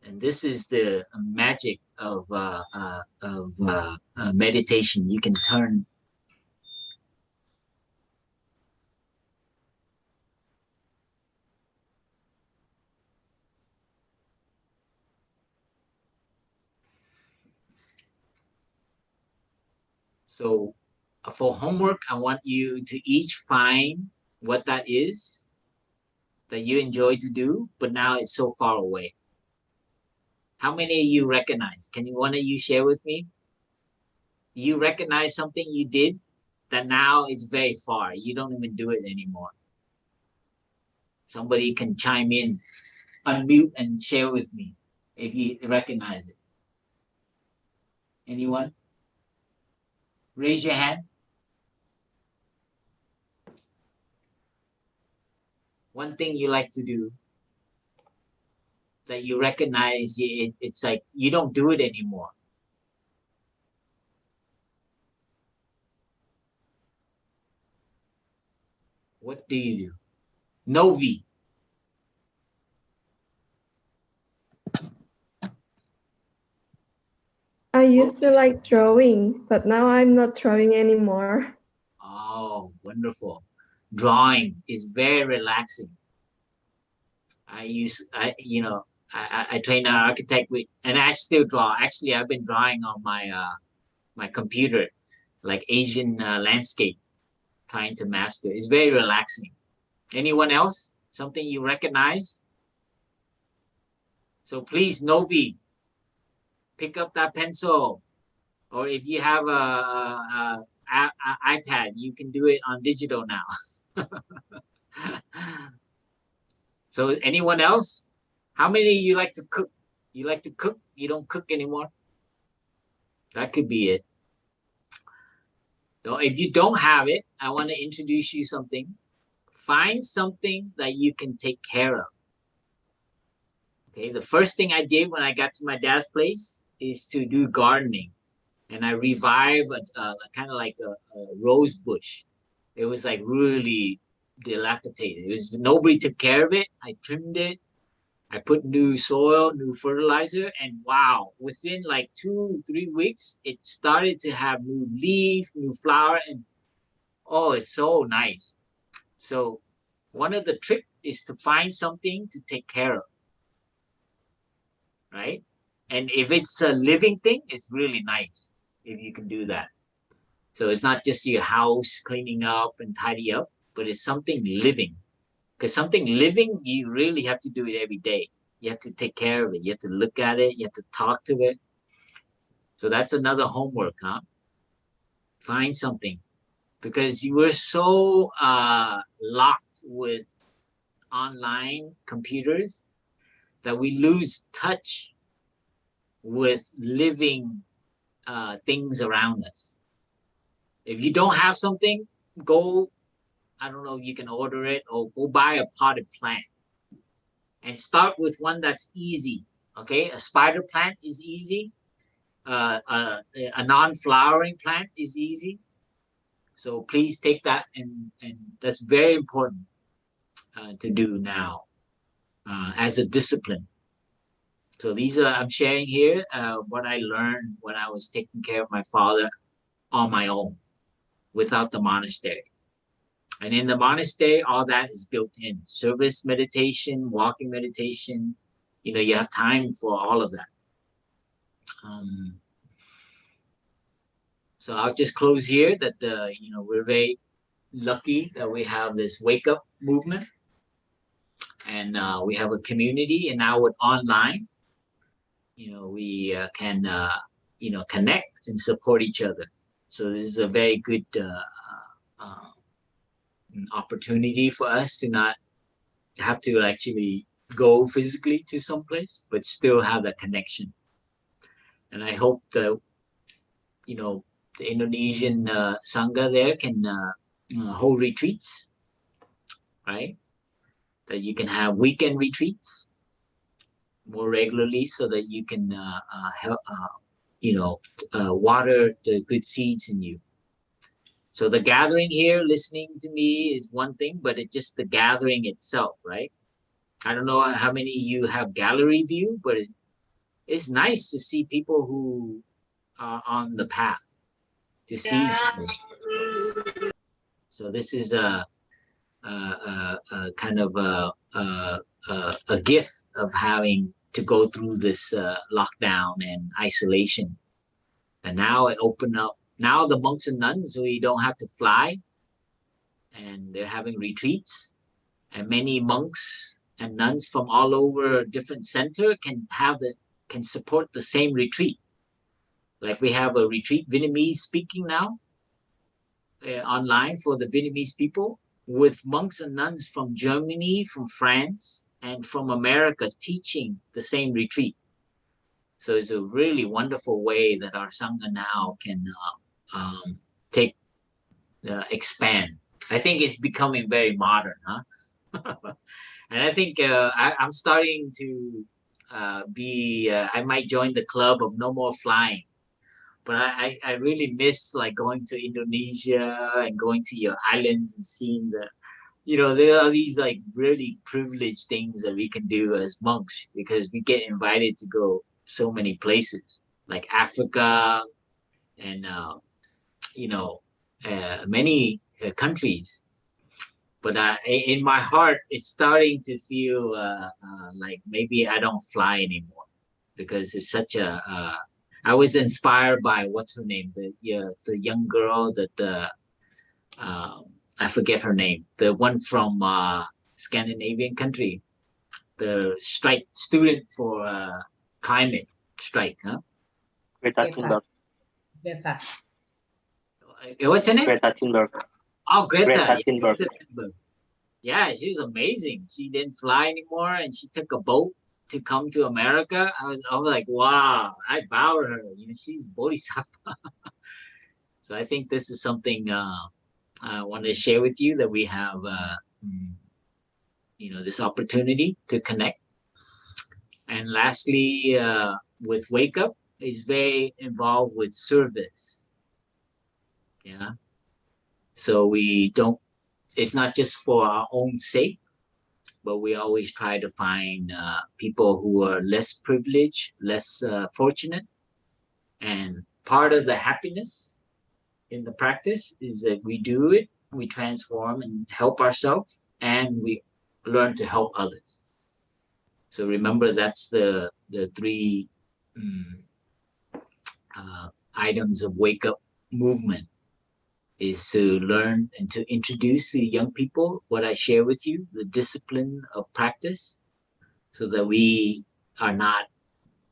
And this is the magic of meditation. You can turn. So for homework, I want you to each find what that is that you enjoy to do, but now it's so far away. How many of you recognize? Can one of you share with me? You recognize something you did that now it's very far. You don't even do it anymore. Somebody can chime in, unmute, and share with me if you recognize it. Anyone? Raise your hand. One thing you like to do that you recognize, it's like you don't do it anymore. What do you do? Novi. I used to like drawing, but now I'm not drawing anymore. Oh, wonderful. Drawing is very relaxing. I train an architect with, and I still draw. Actually, I've been drawing on my computer, like Asian landscape, trying to master. It's very relaxing. Anyone else? Something you recognize? So please, Novi, pick up that pencil, or if you have a iPad, you can do it on digital now. So anyone else? How many of you like to cook? You like to cook? You don't cook anymore? That could be it. So if you don't have it, I want to introduce you something. Find something that you can take care of. Okay, the first thing I did when I got to my dad's place is to do gardening. And I revived a kind of like a rose bush. It was like really dilapidated. It was, nobody took care of it. I trimmed it. I put new soil, new fertilizer, and wow, within like 2-3 weeks, it started to have new leaf, new flower, and oh, it's so nice. So one of the tricks is to find something to take care of, right? And if it's a living thing, it's really nice if you can do that. So it's not just your house cleaning up and tidy up, but it's something living. Because something living, you really have to do it every day. You have to take care of it. You have to look at it. You have to talk to it. So that's another homework, huh? Find something. Because you were so locked with online computers that we lose touch with living things around us. If you don't have something, go, I don't know if you can order it, or go buy a potted plant. And start with one that's easy, okay? A spider plant is easy. A non-flowering plant is easy. So please take that, and that's very important to do now as a discipline. So these are, I'm sharing here what I learned when I was taking care of my father on my own without the monastery. And in the monastery, all that is built in. Service meditation, walking meditation, you have time for all of that. So I'll just close here that, we're very lucky that we have this wake up movement, and we have a community, and now with online, we can connect and support each other. So this is a very good opportunity for us to not have to actually go physically to some place, but still have that connection. And I hope that the Indonesian Sangha there can hold retreats, right? That you can have weekend retreats more regularly, so that you can help, water the good seeds in you. So the gathering here, listening to me is one thing, but it's just the gathering itself, right? I don't know how many of you have gallery view, but it's nice to see people who are on the path, to see each other. So this is a kind of a gift of having to go through this lockdown and isolation. And now it opened up. Now the monks and nuns, we don't have to fly, and they're having retreats. And many monks and nuns from all over different center can support the same retreat. Like we have a retreat Vietnamese speaking now online for the Vietnamese people, with monks and nuns from Germany, from France, and from America teaching the same retreat. So it's a really wonderful way that our Sangha now can expand. I think it's becoming very modern, huh? And I think I'm starting to I might join the club of no more flying. But I really miss like going to Indonesia and going to your islands and seeing there are these like really privileged things that we can do as monks, because we get invited to go so many places like Africa and many countries. But in my heart, it's starting to feel like maybe I don't fly anymore, because it's such I was inspired by what's her name, the young girl that I forget her name, the one from Scandinavian country, the strike student for climate strike, huh? Greta Thunberg. Greta. What's her name? Greta Thunberg. Oh, Greta. Greta Thunberg. Greta Thunberg. Yeah, she's amazing. She didn't fly anymore, and she took a boat to come to America. I was like, wow, I bow to her. She's bodhisattva. So I think this is something I want to share with you, that we have, this opportunity to connect. And lastly, with Wake Up, is very involved with service. Yeah. So it's not just for our own sake, but we always try to find people who are less privileged, less fortunate. And part of the happiness in the practice is that we do it, we transform and help ourselves, and we learn to help others. So remember, that's the three items of Wake Up movement, is to learn and to introduce to young people what I share with you, the discipline of practice, so that we are not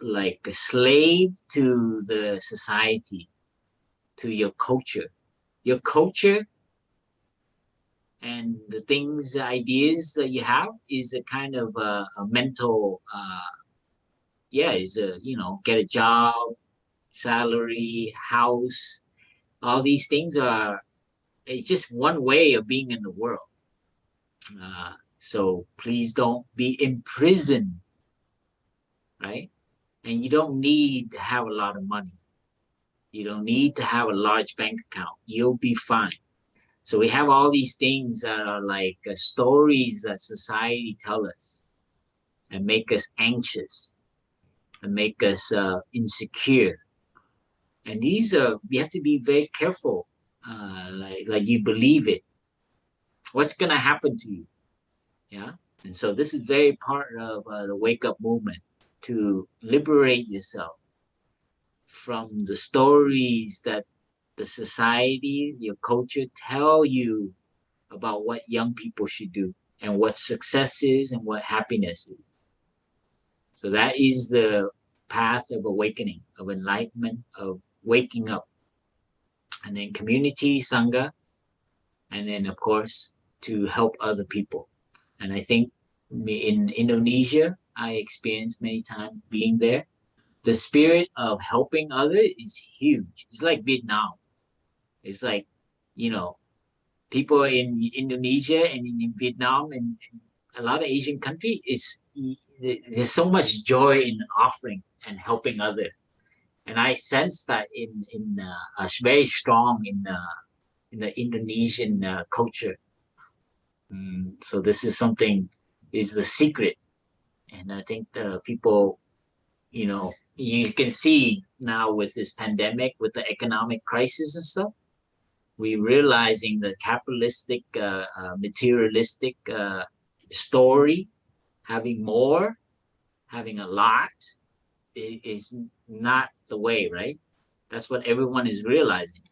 like a slave to the society, to your culture. Your culture and the things, the ideas that you have is a kind of a mental, is get a job, salary, house. All these things it's just one way of being in the world. So please don't be imprisoned, right? And you don't need to have a lot of money. You don't need to have a large bank account. You'll be fine. So we have all these things that are like stories that society tell us and make us anxious and make us insecure. And these you have to be very careful, like you believe it. What's going to happen to you? Yeah. And so this is very part of the Wake Up movement, to liberate yourself from the stories that the society, your culture tell you about what young people should do and what success is and what happiness is. So that is the path of awakening, of enlightenment, of waking up. And then community, Sangha, and then of course to help other people. And I think in Indonesia, I experienced many times being there. The spirit of helping others is huge. It's like Vietnam. It's like, you know, people in Indonesia and in Vietnam and a lot of Asian countries, there's so much joy in offering and helping others. And I sense that very strong in the Indonesian culture. So this is something is the secret, and I think the people, you can see now with this pandemic, with the economic crisis and stuff, we realizing the capitalistic, materialistic story, having more, having a lot, is not the way, right? That's what everyone is realizing.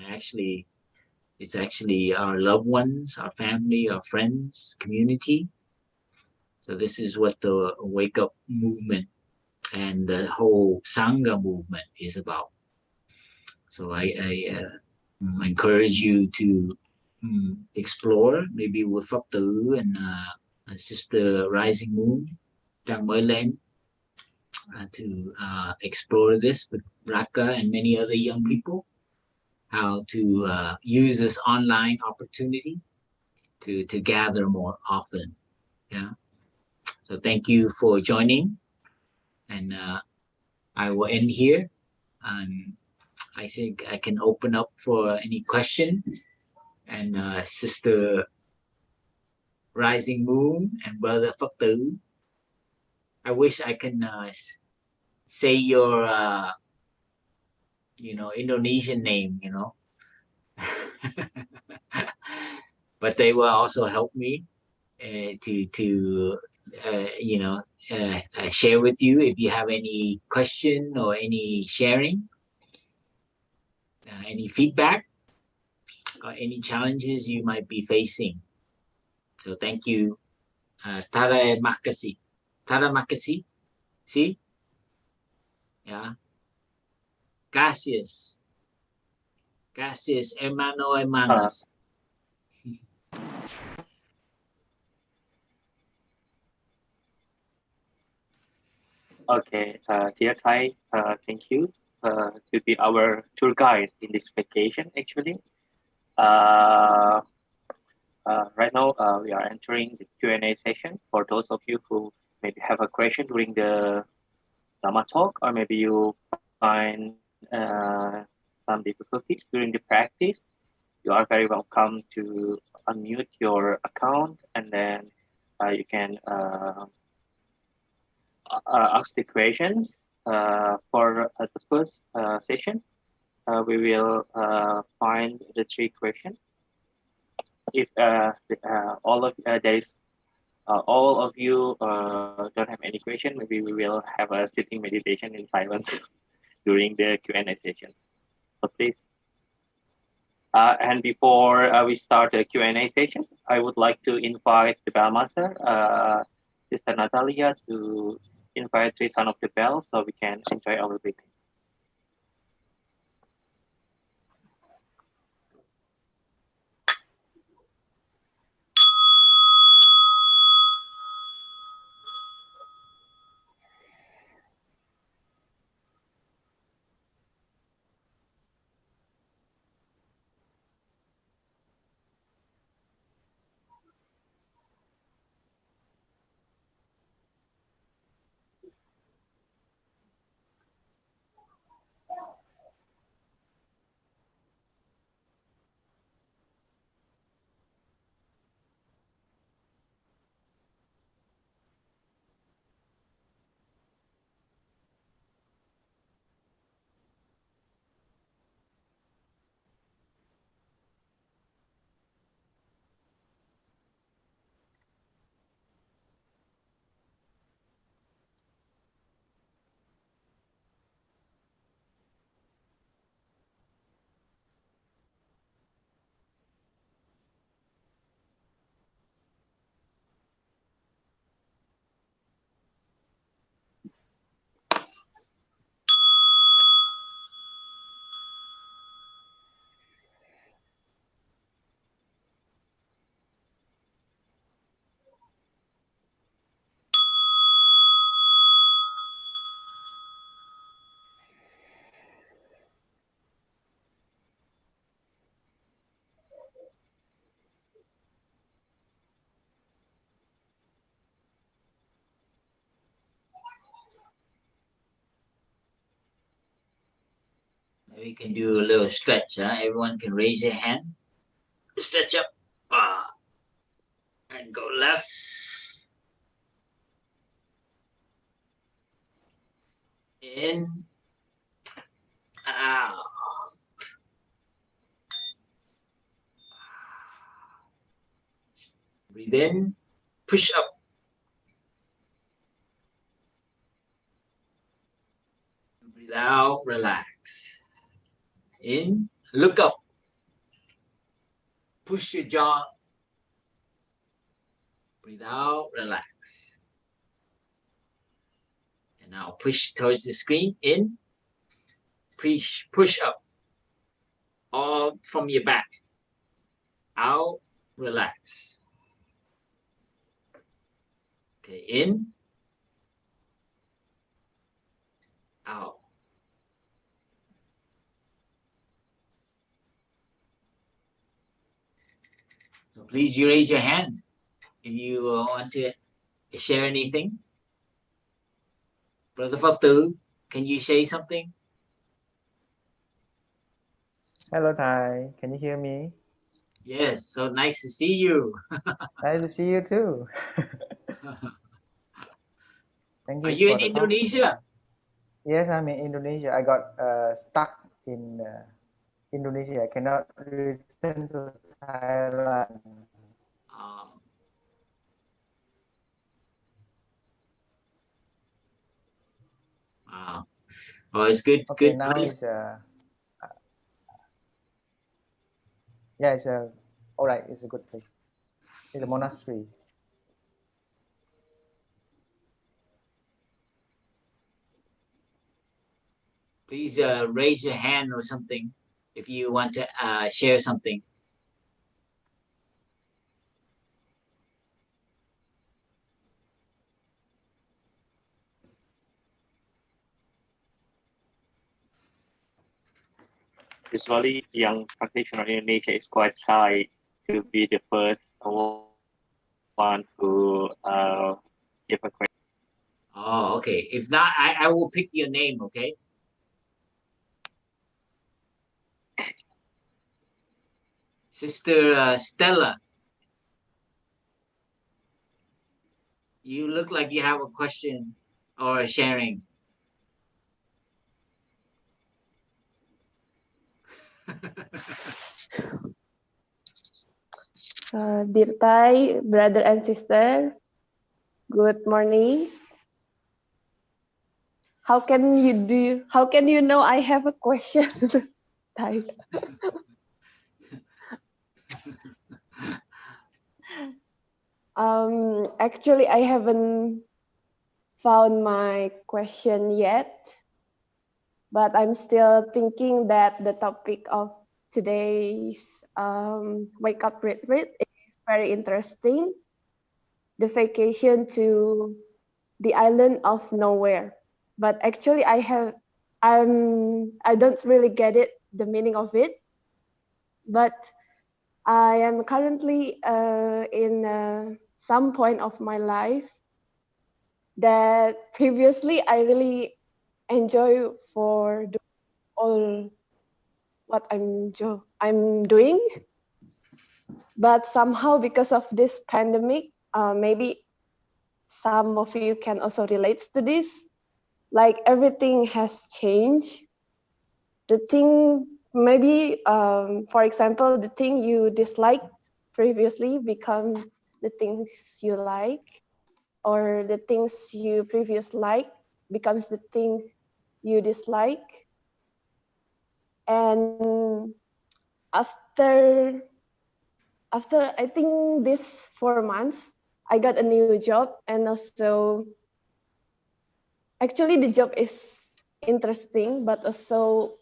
Actually, it's actually our loved ones, our family, our friends, community. So this is what the Wake Up movement and the whole Sangha movement is about. So I encourage you to explore, maybe with Phật tử and Sister Rising Moon, Trăng Mới Lên, to explore this with Raka and many other young people, how to use this online opportunity to gather more often. Yeah. So thank you for joining, and I will end here. And I think I can open up for any question. And Sister Rising Moon and Brother Phật tử, I wish I can say your Indonesian name, but they will also help me to share with you if you have any question or any sharing, any feedback, or any challenges you might be facing. So thank you. Tara makasi. Tara makasi. See? Yeah. Gracias. Gracias, hermano, hermanas. Okay, dear Kai, thank you to be our tour guide in this vacation, actually. Right now, we are entering the Q&A session. For those of you who maybe have a question during the Dhamma talk, or maybe you find some difficulties during the practice, you are very welcome to unmute your account, and then you can ask the questions. For the first session, we will find the 3 questions. If all of you don't have any question, maybe we will have a sitting meditation in silence during the Q&A session. So please. And before we start the Q&A session, I would like to invite the bell master, Sister Natalia, to invite 3 sound of the bell so we can enjoy our meeting. We can do a little stretch. Everyone can raise their hand. Stretch up. And go left. In. Out. Breathe in. Push up. Breathe out. Relax. In. Look up. Push your jaw. Breathe out. Relax. And now push towards the screen. In. Push up. All from your back. Out. Relax. Okay. In. Out. So please, you raise your hand if you want to share anything. Brother Phatu, can you say something? Hello, Thai. Can you hear me? Yes, so nice to see you. Nice to see you too. Thank Are you you for in the talk. Indonesia? Yes, I'm in Indonesia. I got stuck in Indonesia. I cannot return to Thailand. Wow. Oh, it's good. Okay, Good now place. it's yeah, it's all right. It's a good place. It's a monastery. Please raise your hand or something if you want to share something. Usually, young practitioner in Indonesia is quite shy to be the first one to give a question. Oh, okay. If not, I will pick your name, okay? Sister Stella. You look like you have a question or a sharing. Dear Thai, brother and sister, good morning. How can you know I have a question? Thai. Actually, I haven't found my question yet, but I'm still thinking that the topic of today's Wake Up retreat is very interesting. The vacation to the island of nowhere. But actually, I don't really get it, the meaning of it. But I am currently in some point of my life that previously I really enjoy for all what I'm doing. But somehow because of this pandemic, maybe some of you can also relate to this. Like everything has changed. The thing, maybe, for example, the thing you dislike previously become the things you like, or the things you previously like becomes the things you dislike. And after I think this 4 months, I got a new job, and also actually the job is interesting, but also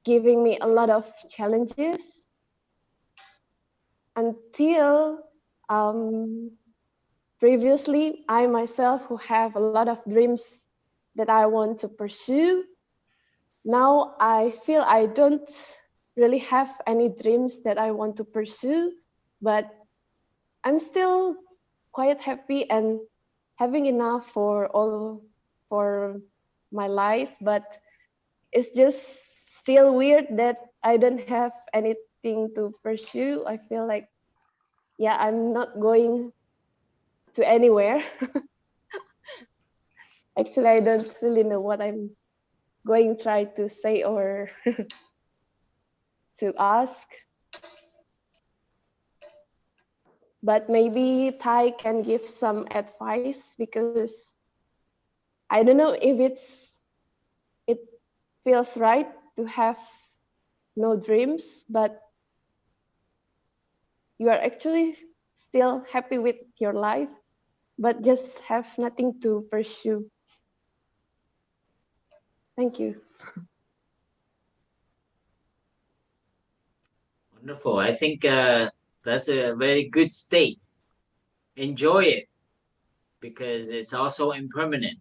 giving me a lot of challenges until previously I myself who have a lot of dreams that I want to pursue. Now I feel I don't really have any dreams that I want to pursue, but I'm still quite happy and having enough for my life, but it's just still weird that I don't have anything to pursue. I feel like, yeah, I'm not going to anywhere. Actually, I don't really know what I'm going to try to say or to ask. But maybe Thai can give some advice, because I don't know if it feels right to have no dreams, but you are actually still happy with your life, but just have nothing to pursue. Thank you. Wonderful. I think that's a very good state. Enjoy it, because it's also impermanent.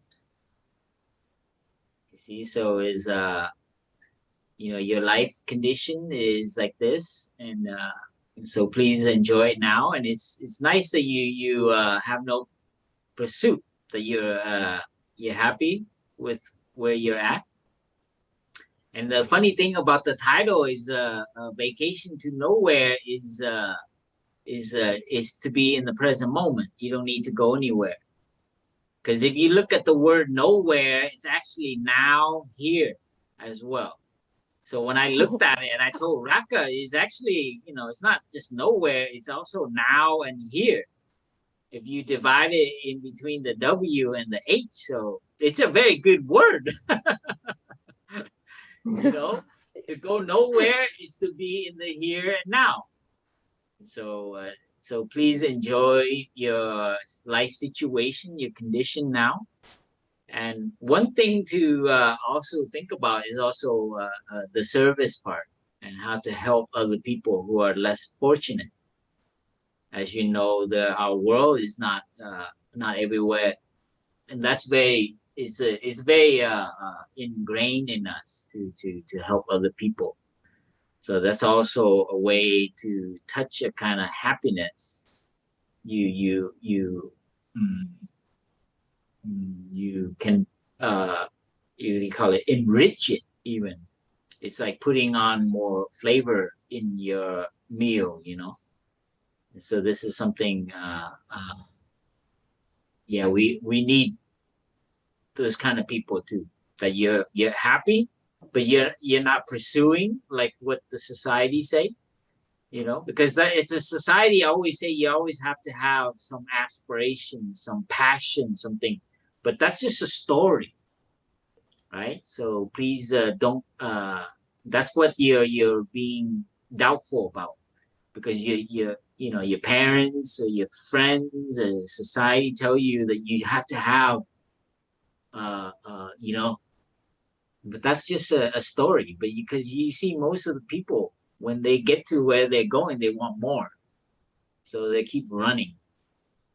You see, so is your life condition is like this, and so please enjoy it now. And it's nice that you have no pursuit, that you're happy with where you're at. And the funny thing about the title is vacation to nowhere is to be in the present moment. You don't need to go anywhere, because if you look at the word nowhere, it's actually now, here as well. So when I looked at it and I told Raka, it's actually, it's not just nowhere, it's also now and here. If you divide it in between the W and the H, so it's a very good word. To go nowhere is to be in the here and now. So please enjoy your life situation, your condition now. And one thing to also think about is also the service part, and how to help other people who are less fortunate. As you know, our world is not everywhere, and that's very ingrained in us to help other people. So that's also a way to touch a kind of happiness. You can you call it enrich it even. It's like putting on more flavor in your meal, So this is something we need those kind of people too, that you're happy, but you're not pursuing like what the society say, because it's a society. I always say you always have to have some aspiration, some passion, something, but that's just a story, right? So please don't that's what you're being doubtful about, because your parents or your friends or society tell you that you have to have but that's just a story. But because you see most of the people, when they get to where they're going, they want more, so they keep running.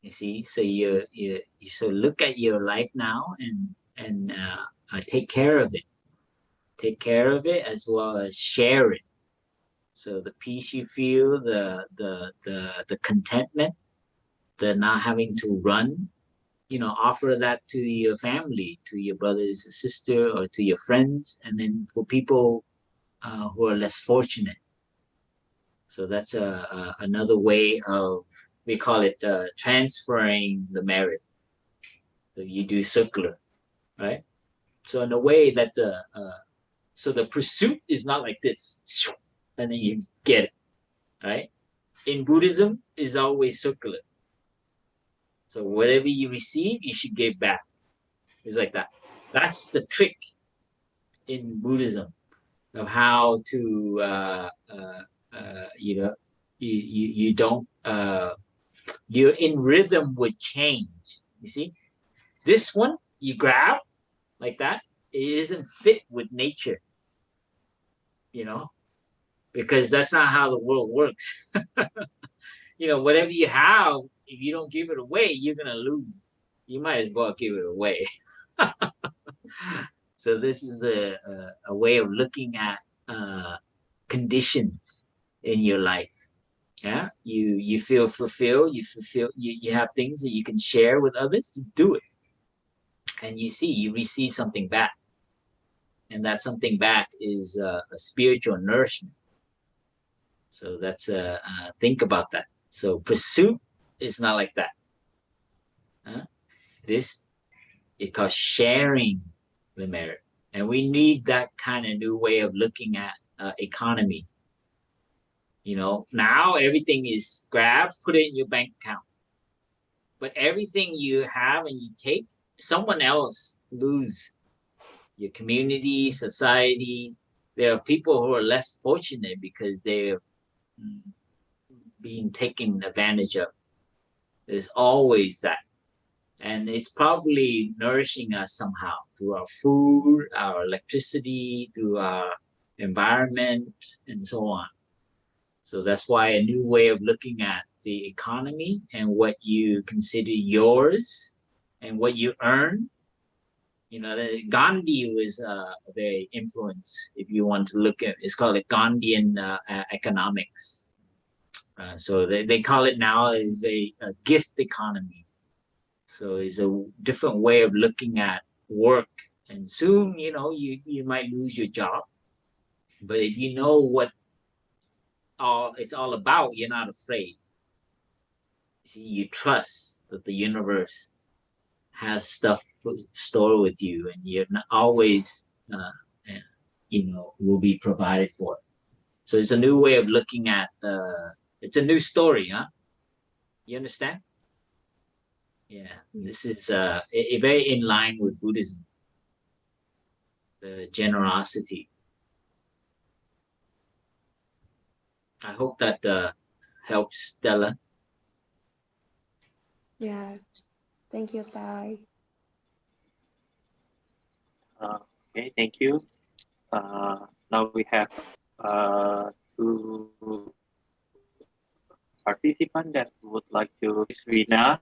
You see, so you so look at your life now and take care of it as well as share it. So the peace you feel, the contentment, the not having to run, offer that to your family, to your brothers and sister, or to your friends, and then for people who are less fortunate. So that's another way of, we call it transferring the merit. So you do circular, right? So in a way that so the pursuit is not like this, and then you get it, right? In Buddhism, is always circular. So whatever you receive, you should give back. It's like that. That's the trick in Buddhism of how to, you don't, you're in rhythm with change. You see, this one you grab like that, it isn't fit with nature, because that's not how the world works. Whatever you have, if you don't give it away, you're going to lose. You might as well give it away. So this is a way of looking at conditions in your life. Yeah, you feel fulfilled. You have things that you can share with others. You do it, and you see you receive something back. and that something back is a spiritual nourishment. So that's think about that. So pursuit is not like that. This is called sharing the merit, and we need that kind of new way of looking at economy. You know, now everything is grab, put it in your bank account, but everything you have and you take, someone else lose. Your community, society. There are people who are less fortunate because they're being taken advantage of. There's always that. And it's probably nourishing us somehow through our food, our electricity, through our environment, and so on. So that's why a new way of looking at the economy and what you consider yours and what you earn. You know, Gandhi was very influenced. If you want to look at, it's called Gandhian economics. So they call it now is a gift economy. So it's a different way of looking at work. And soon, you know, you might lose your job. But if you know what it's all about, you're not afraid. See, you trust that the universe has stuff stored with you, and you're not always, you know, will be provided for. So it's a new way of looking at. It's a new story, huh? You understand? Yeah, this is very in line with Buddhism. The generosity. I hope that helps, Stella. Yeah. Thank you, Tai. Okay, thank you. Now we have two participants that would like to. Vina,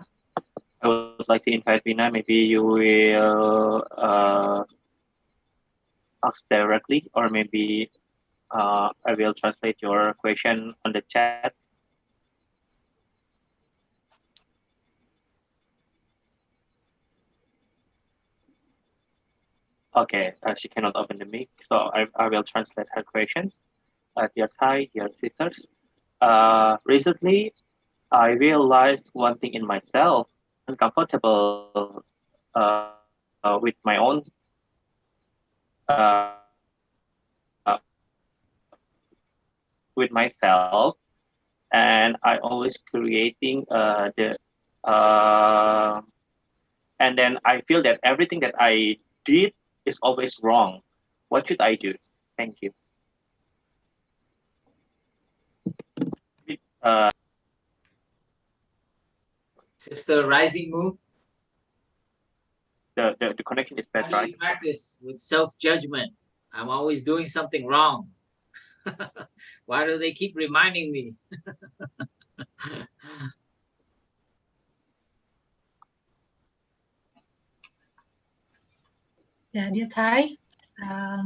I would like to invite Vina. Maybe you will ask directly, or maybe I will translate your question on the chat. Okay, she cannot open the mic, so I will translate her questions. Dear Thai, dear sisters, recently I realized one thing in myself, uncomfortable with my own with myself, and I always creating and then I feel that everything that I did is always wrong. What should I do? Thank you. Sister Rising Moon, The connection is how bad, do right? you practice with self-judgment? I'm always doing something wrong. Why do they keep reminding me? Yeah, dear Thai, I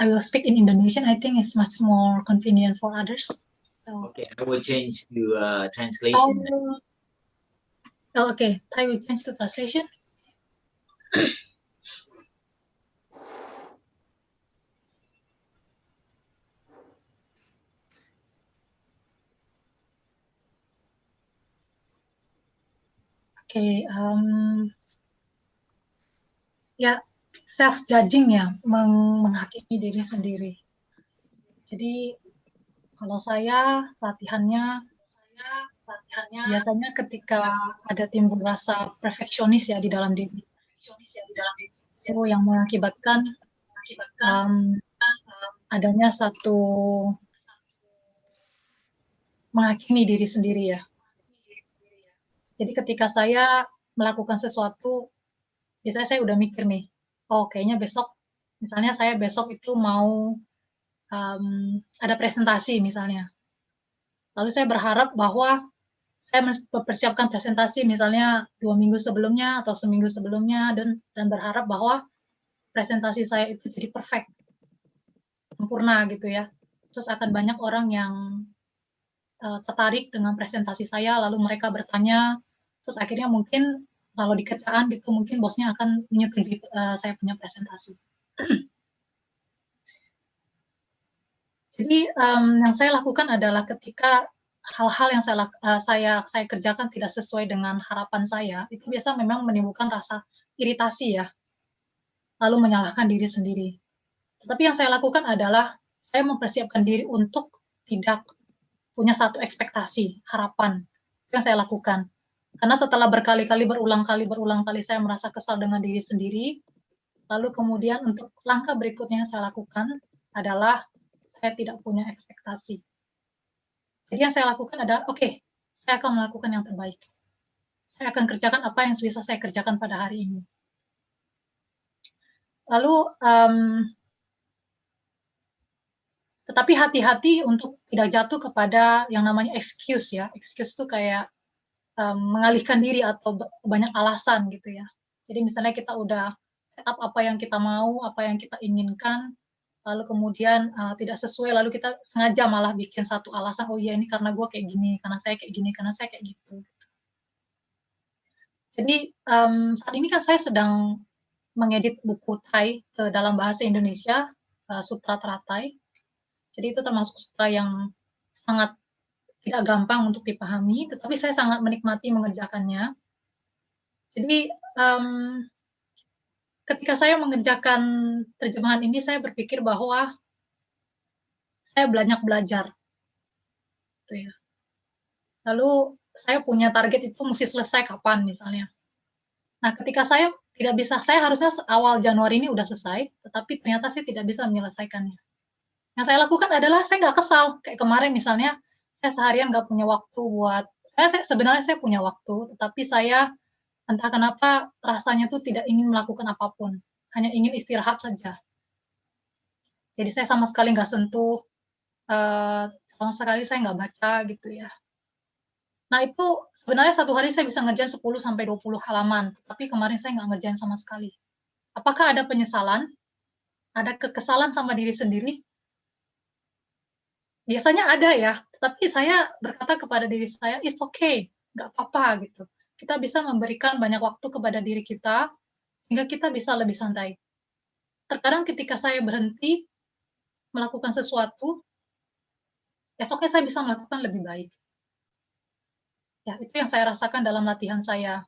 will speak in Indonesian. I think it's much more convenient for others. So Okay, I will change to translation. okay, Thai will change to translation. Okay, ya, self-judging ya, menghakimi diri sendiri. Jadi kalau saya latihannya biasanya ketika ada timbul rasa perfeksionis ya di dalam diri. Itu yang mengakibatkan adanya satu menghakimi diri sendiri ya. Jadi ketika saya melakukan sesuatu, biasanya saya udah mikir nih, oh kayaknya besok, misalnya saya besok itu mau ada presentasi misalnya. Lalu saya berharap bahwa saya mempersiapkan presentasi misalnya 2 minggu sebelumnya atau seminggu sebelumnya dan berharap bahwa presentasi saya itu jadi perfect, sempurna gitu ya. Terus akan banyak orang yang tertarik dengan presentasi saya, lalu mereka bertanya, terus akhirnya mungkin Kalau di kerjaan gitu mungkin bosnya akan menyetujui saya punya presentasi. Jadi yang saya lakukan adalah ketika hal-hal yang saya kerjakan tidak sesuai dengan harapan saya, itu biasa memang menimbulkan rasa iritasi ya, lalu menyalahkan diri sendiri. Tetapi yang saya lakukan adalah saya mempersiapkan diri untuk tidak punya satu ekspektasi, harapan. Itu yang saya lakukan. Karena setelah berkali-kali, berulang kali saya merasa kesal dengan diri sendiri, lalu kemudian untuk langkah berikutnya yang saya lakukan adalah saya tidak punya ekspektasi. Jadi yang saya lakukan adalah, oke, saya akan melakukan yang terbaik. Saya akan kerjakan apa yang bisa saya kerjakan pada hari ini. Lalu, tetapi hati-hati untuk tidak jatuh kepada yang namanya excuse ya. Excuse itu kayak mengalihkan diri atau banyak alasan gitu ya. Jadi misalnya kita udah set up apa yang kita mau, apa yang kita inginkan, lalu kemudian tidak sesuai, lalu kita sengaja malah bikin satu alasan, oh iya ini karena gue kayak gini, karena saya kayak gini, karena saya kayak gitu. Jadi saat ini kan saya sedang mengedit buku Thai ke dalam bahasa Indonesia, Sutra Teratai. Jadi itu termasuk sutra yang sangat tidak gampang untuk dipahami, tetapi saya sangat menikmati mengerjakannya. Jadi ketika saya mengerjakan terjemahan ini, saya berpikir bahwa saya banyak belajar. Gitu ya. Lalu saya punya target itu mesti selesai kapan misalnya. Nah, ketika saya tidak bisa, saya harusnya awal Januari ini udah selesai, tetapi ternyata saya tidak bisa menyelesaikannya. Yang saya lakukan adalah saya nggak kesal. Kayak kemarin misalnya, saya seharian nggak punya waktu buat, sebenarnya saya punya waktu, tetapi saya entah kenapa rasanya tuh tidak ingin melakukan apapun, hanya ingin istirahat saja. Jadi saya sama sekali nggak sentuh, sama sekali saya nggak baca gitu ya. Nah itu sebenarnya satu hari saya bisa ngerjain 10-20 halaman, tapi kemarin saya nggak ngerjain sama sekali. Apakah ada penyesalan? Ada kekesalan sama diri sendiri? Biasanya ada ya, tapi saya berkata kepada diri saya, it's okay, nggak apa-apa gitu. Kita bisa memberikan banyak waktu kepada diri kita, hingga kita bisa lebih santai. Terkadang ketika saya berhenti melakukan sesuatu, esoknya saya bisa melakukan lebih baik. Ya, itu yang saya rasakan dalam latihan saya.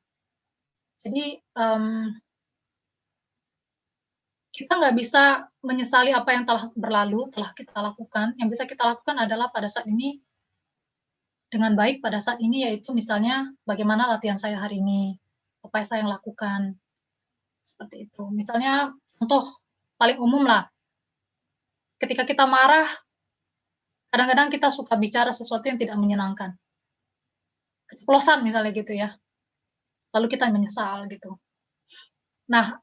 Jadi, kita nggak bisa menyesali apa yang telah berlalu, telah kita lakukan. Yang bisa kita lakukan adalah pada saat ini, dengan baik pada saat ini, yaitu misalnya bagaimana latihan saya hari ini, apa yang saya lakukan, seperti itu. Misalnya, contoh paling umum lah, ketika kita marah, kadang-kadang kita suka bicara sesuatu yang tidak menyenangkan. Keceplosan misalnya gitu ya. Lalu kita menyesal gitu. Nah,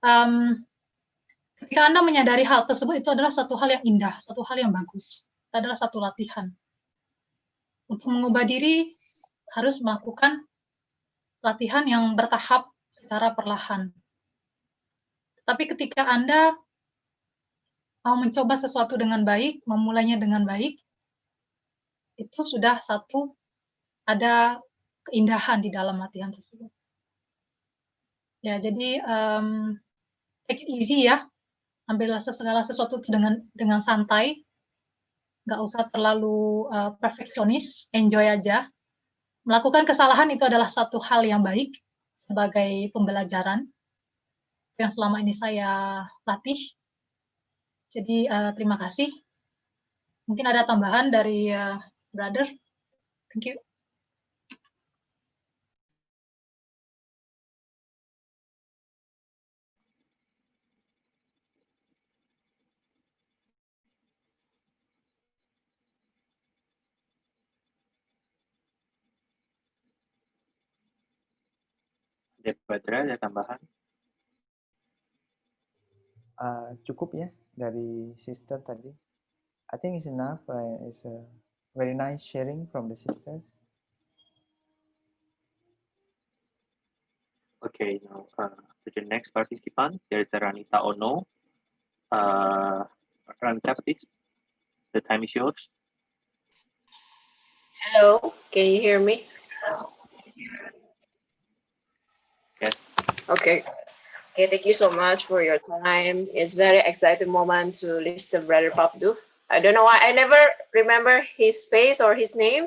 ketika Anda menyadari hal tersebut, itu adalah satu hal yang indah, satu hal yang bagus. Itu adalah satu latihan. Untuk mengubah diri, harus melakukan latihan yang bertahap secara perlahan. Tapi ketika Anda mau mencoba sesuatu dengan baik, memulainya dengan baik, itu sudah ada keindahan di dalam latihan tersebut. Ya, jadi take it easy ya. Ambillah segala sesuatu itu dengan santai. Nggak usah terlalu perfeksionis, enjoy aja. Melakukan kesalahan itu adalah satu hal yang baik sebagai pembelajaran yang selama ini saya latih. Jadi terima kasih. Mungkin ada tambahan dari brother. Thank you. Badra, ada tambahan? Cukup ya dari sister tadi. I think it's enough. It's a very nice sharing from the sisters. Okay, now to the next participant, there's Ranita Ono. Ranita, please. The time is yours. Hello, can you hear me? Yes. Okay. Okay, thank you so much for your time. It's very exciting moment to listen to Brother Papdu. I don't know why I never remember his face or his name,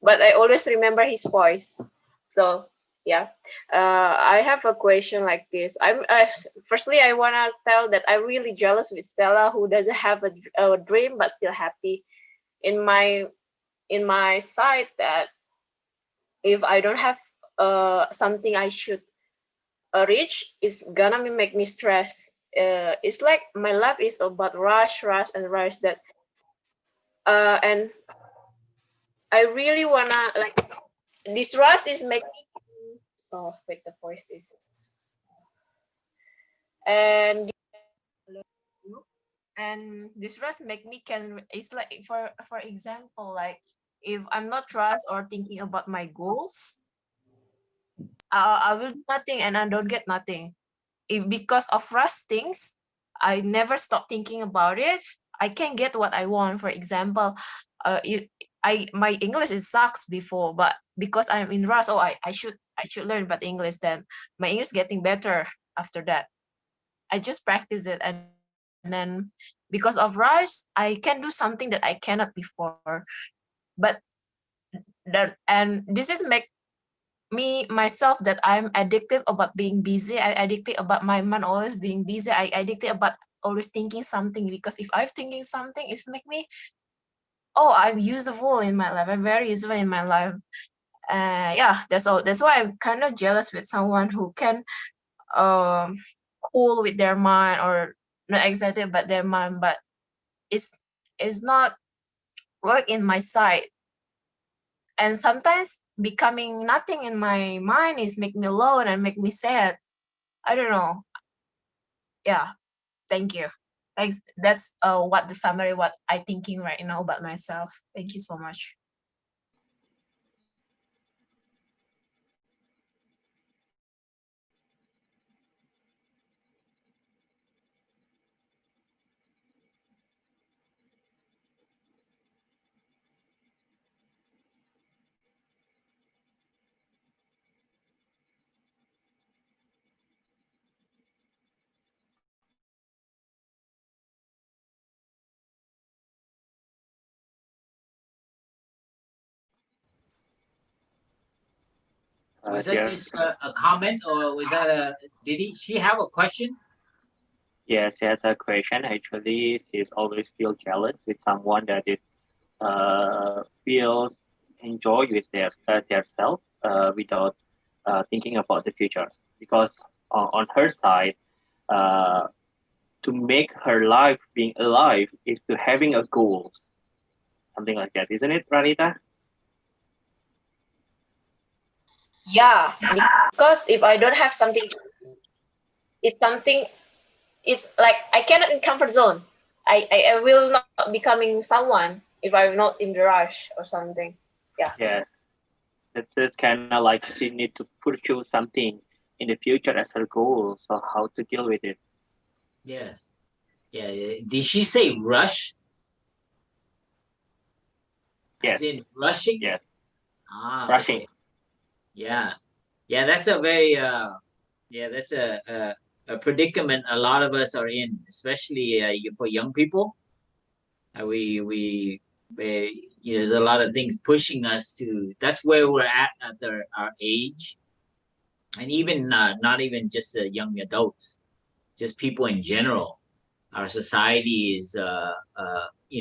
but I always remember his voice. So yeah, I have a question like this. Firstly I wanna tell that I'm really jealous with Stella who doesn't have a dream but still happy. In my side, that if I don't have something I should reach, it's gonna make me stress. It's like my life is about rush and rush that and I really wanna like this rush is making oh wait the voice is and and this rush make me can it's like for example like if I'm not trust or thinking about my goals, I will do nothing and I don't get nothing. If because of rush things, I never stop thinking about it. I can get what I want. For example, my English is sucks before, but because I'm in rush, oh I should learn about English. Then my English getting better after that. I just practice it and then because of rush, I can do something that I cannot before. But that and this is make me myself that I'm addicted about being busy. I addicted about my mind always being busy. I addicted about always thinking something because if I'm thinking something, it's make me I'm useful in my life. I'm very useful in my life. Yeah, that's all. That's why I'm kind of jealous with someone who can um cool with their mind or not excited about their mind, but it's it's not work in my side. And sometimes becoming nothing in my mind is make me alone and make me sad. I don't know. Yeah, thank you. Thanks. That's what the summary what I thinking right now about myself. Thank you so much. Was that Dear, just a comment, or was that she have a question? yes, she has a question. Actually, she's always feel jealous with someone that is feels enjoy with their self without thinking about the future. Because on her side, uh, to make her life being alive is to having a goal, something like that, isn't it, Ranita? Yeah, because if I don't have something, it's something. It's like I cannot in comfort zone. I will not becoming someone if I'm not in the rush or something. Yeah. Yes, it's kind of like she need to pursue something in the future as her goal. So how to deal with it? Yes. Yeah. Did she say rush? As Yes, in rushing? yes, Okay. rushing. Yeah. Yeah, that's a very that's a predicament a lot of us are in, especially for young people. We there's a lot of things pushing us to. That's where we're at our age, and even not even just young adults, just people in general. Our society is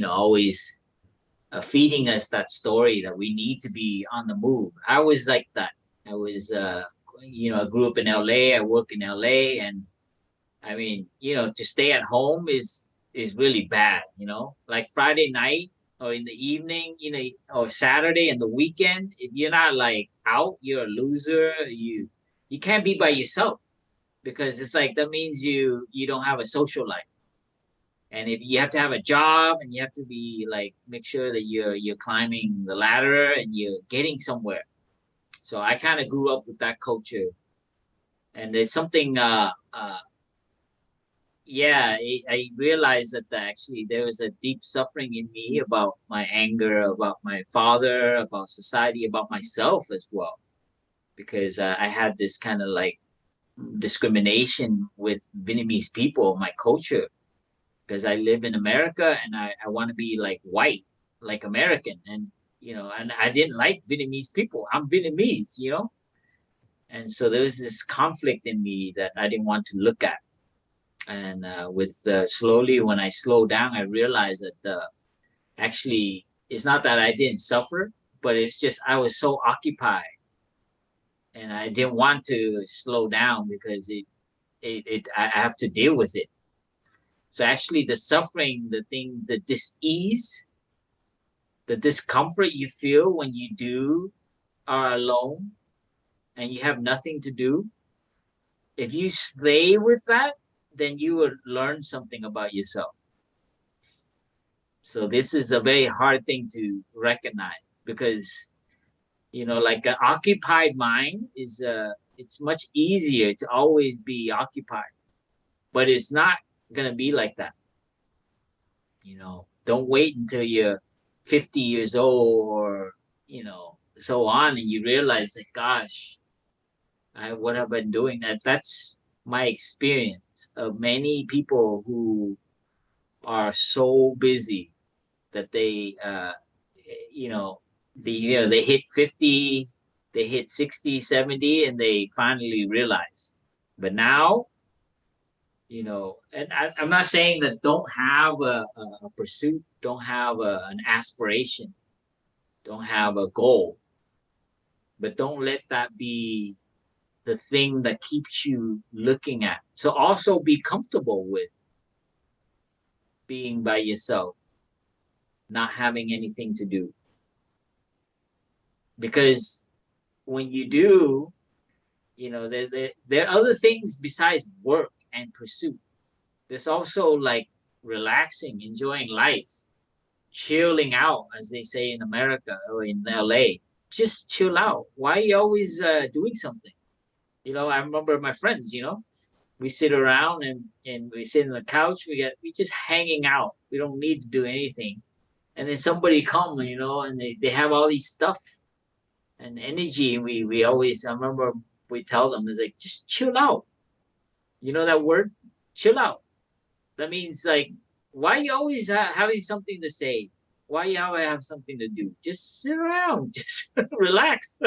always feeding us that story that we need to be on the move. I was like that. I was I grew up in LA. I work in LA, and I mean, to stay at home is really bad. Like Friday night or in the evening, or Saturday and the weekend, if you're not like out, you're a loser. You can't be by yourself because it's like that means you don't have a social life. And if you have to have a job and you have to be like make sure that you're climbing the ladder and you're getting somewhere. So I kind of grew up with that culture, and it's something yeah, I realized that actually there was a deep suffering in me about my anger, about my father, about society, about myself as well, because I had this kind of like discrimination with Vietnamese people, my culture, because I live in America and I want to be like white, like American. And, and I didn't like Vietnamese people. I'm Vietnamese, And so there was this conflict in me that I didn't want to look at. And slowly, when I slowed down, I realized that actually, it's not that I didn't suffer, but it's just I was so occupied, and I didn't want to slow down because I have to deal with it. So actually, the suffering, the dis-ease, the discomfort you feel when you are alone and you have nothing to do, if you stay with that, then you will learn something about yourself. So this is a very hard thing to recognize because, like an occupied mind is it's much easier to always be occupied, but it's not going to be like that. Don't wait until you're 50 years old or, so on. And you realize that, gosh, what have I been doing? That's my experience of many people who are so busy that they they hit 50, they hit 60, 70, and they finally realize. But now, and I'm not saying that don't have a pursuit, don't have an aspiration, don't have a goal, but don't let that be the thing that keeps you looking at. So also be comfortable with being by yourself, not having anything to do. Because when you do, there are other things besides work and pursuit. There's also like relaxing, enjoying life, chilling out, as they say in America or in LA. Just chill out. Why are you always doing something? I remember my friends, we sit around and we sit on the couch, we just hanging out. We don't need to do anything. And then somebody come, and they have all these stuff and energy. We always, I remember we tell them, it's like, just chill out. You know that word? Chill out. That means like, why are you always having something to say? Why you have something to do? Just sit around, just relax.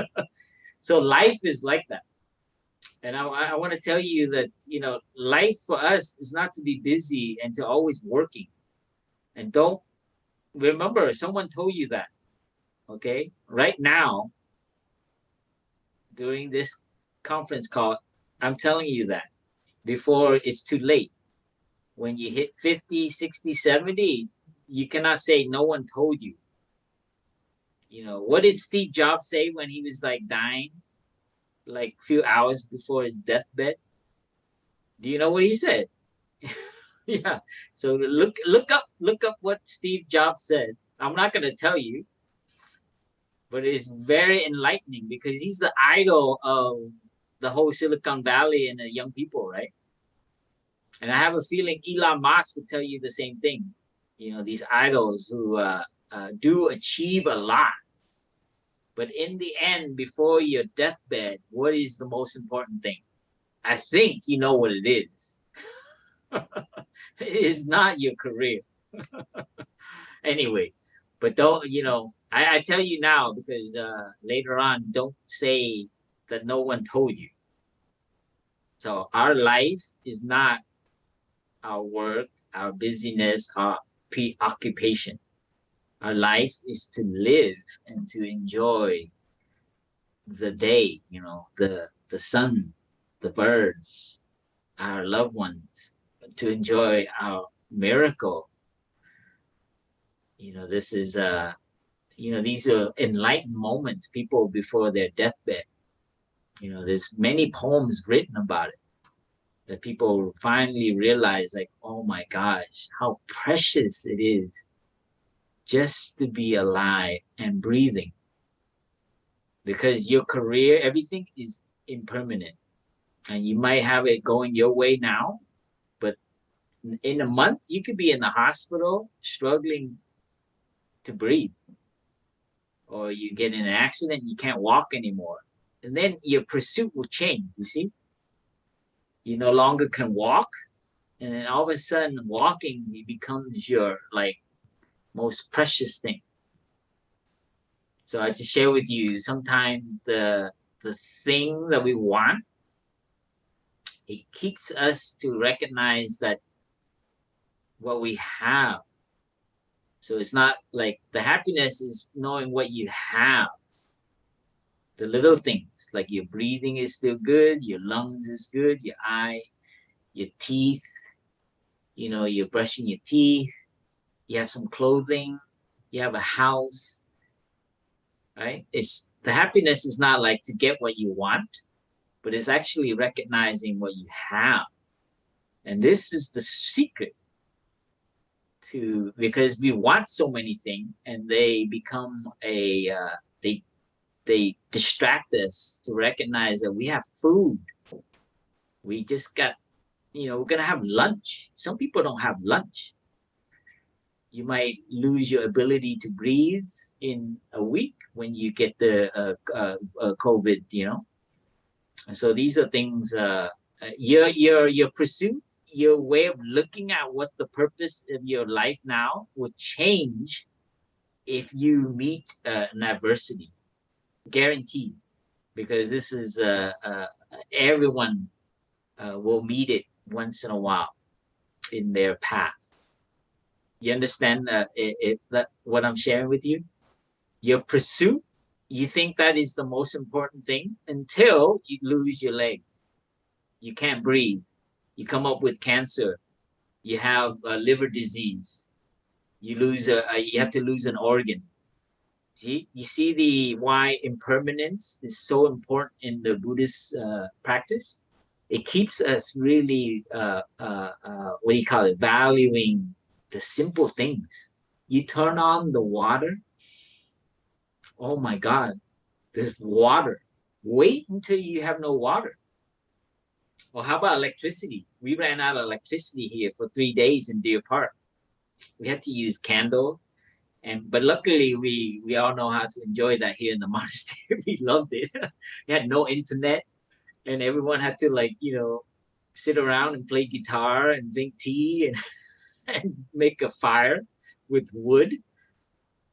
So life is like that. And I want to tell you that, life for us is not to be busy and to always working. And don't remember, someone told you that, okay? Right now, during this conference call, I'm telling you that before it's too late. When you hit 50, 60, 70, you cannot say no one told you. What did Steve Jobs say when he was like dying, like a few hours before his deathbed? Do you know what he said? Yeah. So look up what Steve Jobs said. I'm not going to tell you, but it's very enlightening because he's the idol of the whole Silicon Valley and the young people, right? And I have a feeling Elon Musk would tell you the same thing. These idols who do achieve a lot. But in the end, before your deathbed, what is the most important thing? I think you know what it is. It is not your career. Anyway, but don't, I tell you now because later on, don't say that no one told you. So our life is not our work, our busyness, our preoccupation. Our life is to live and to enjoy the day, the sun, the birds, our loved ones, to enjoy our miracle. This is these are enlightened moments, people before their deathbed. There's many poems written about it, that people finally realize, like, oh my gosh, how precious it is just to be alive and breathing. Because your career, everything is impermanent. And you might have it going your way now, but in a month, you could be in the hospital struggling to breathe. Or you get in an accident, you can't walk anymore. And then your pursuit will change, you see? You no longer can walk, and then all of a sudden walking becomes your like most precious thing. So I just share with you, sometimes the thing that we want, it keeps us to recognize that what we have. So it's not like the happiness is knowing what you have. The little things, like your breathing is still good, your lungs is good, your eye, your teeth, you know, you're brushing your teeth, you have some clothing, you have a house, right? It's the happiness is not like to get what you want, but it's actually recognizing what you have. And this is the secret to, because we want so many things and they become a, they distract us to recognize that we have food. We just got, you know, we're going to have lunch. Some people don't have lunch. You might lose your ability to breathe in a week when you get the COVID, you know. And so these are things, your pursuit, your way of looking at what the purpose of your life now will change if you meet an adversity, guaranteed, because this is everyone will meet it once in a while in their path. You understand that what I'm sharing with you? Your pursuit, you think that is the most important thing until you lose your leg. You can't breathe. You come up with cancer. You have liver disease. You lose you have to lose an organ. See, you see the why impermanence is so important in the Buddhist practice. It keeps us really, what do you call it, valuing the simple things. You turn on the water. Oh my God, there's water. Wait until you have no water. Or how about electricity? We ran out of electricity here for 3 days in Deer Park. We had to use candle, but luckily we all know how to enjoy that here in the monastery. We loved it. We had no internet, and everyone had to, like, you know, sit around and play guitar and drink tea and make a fire with wood,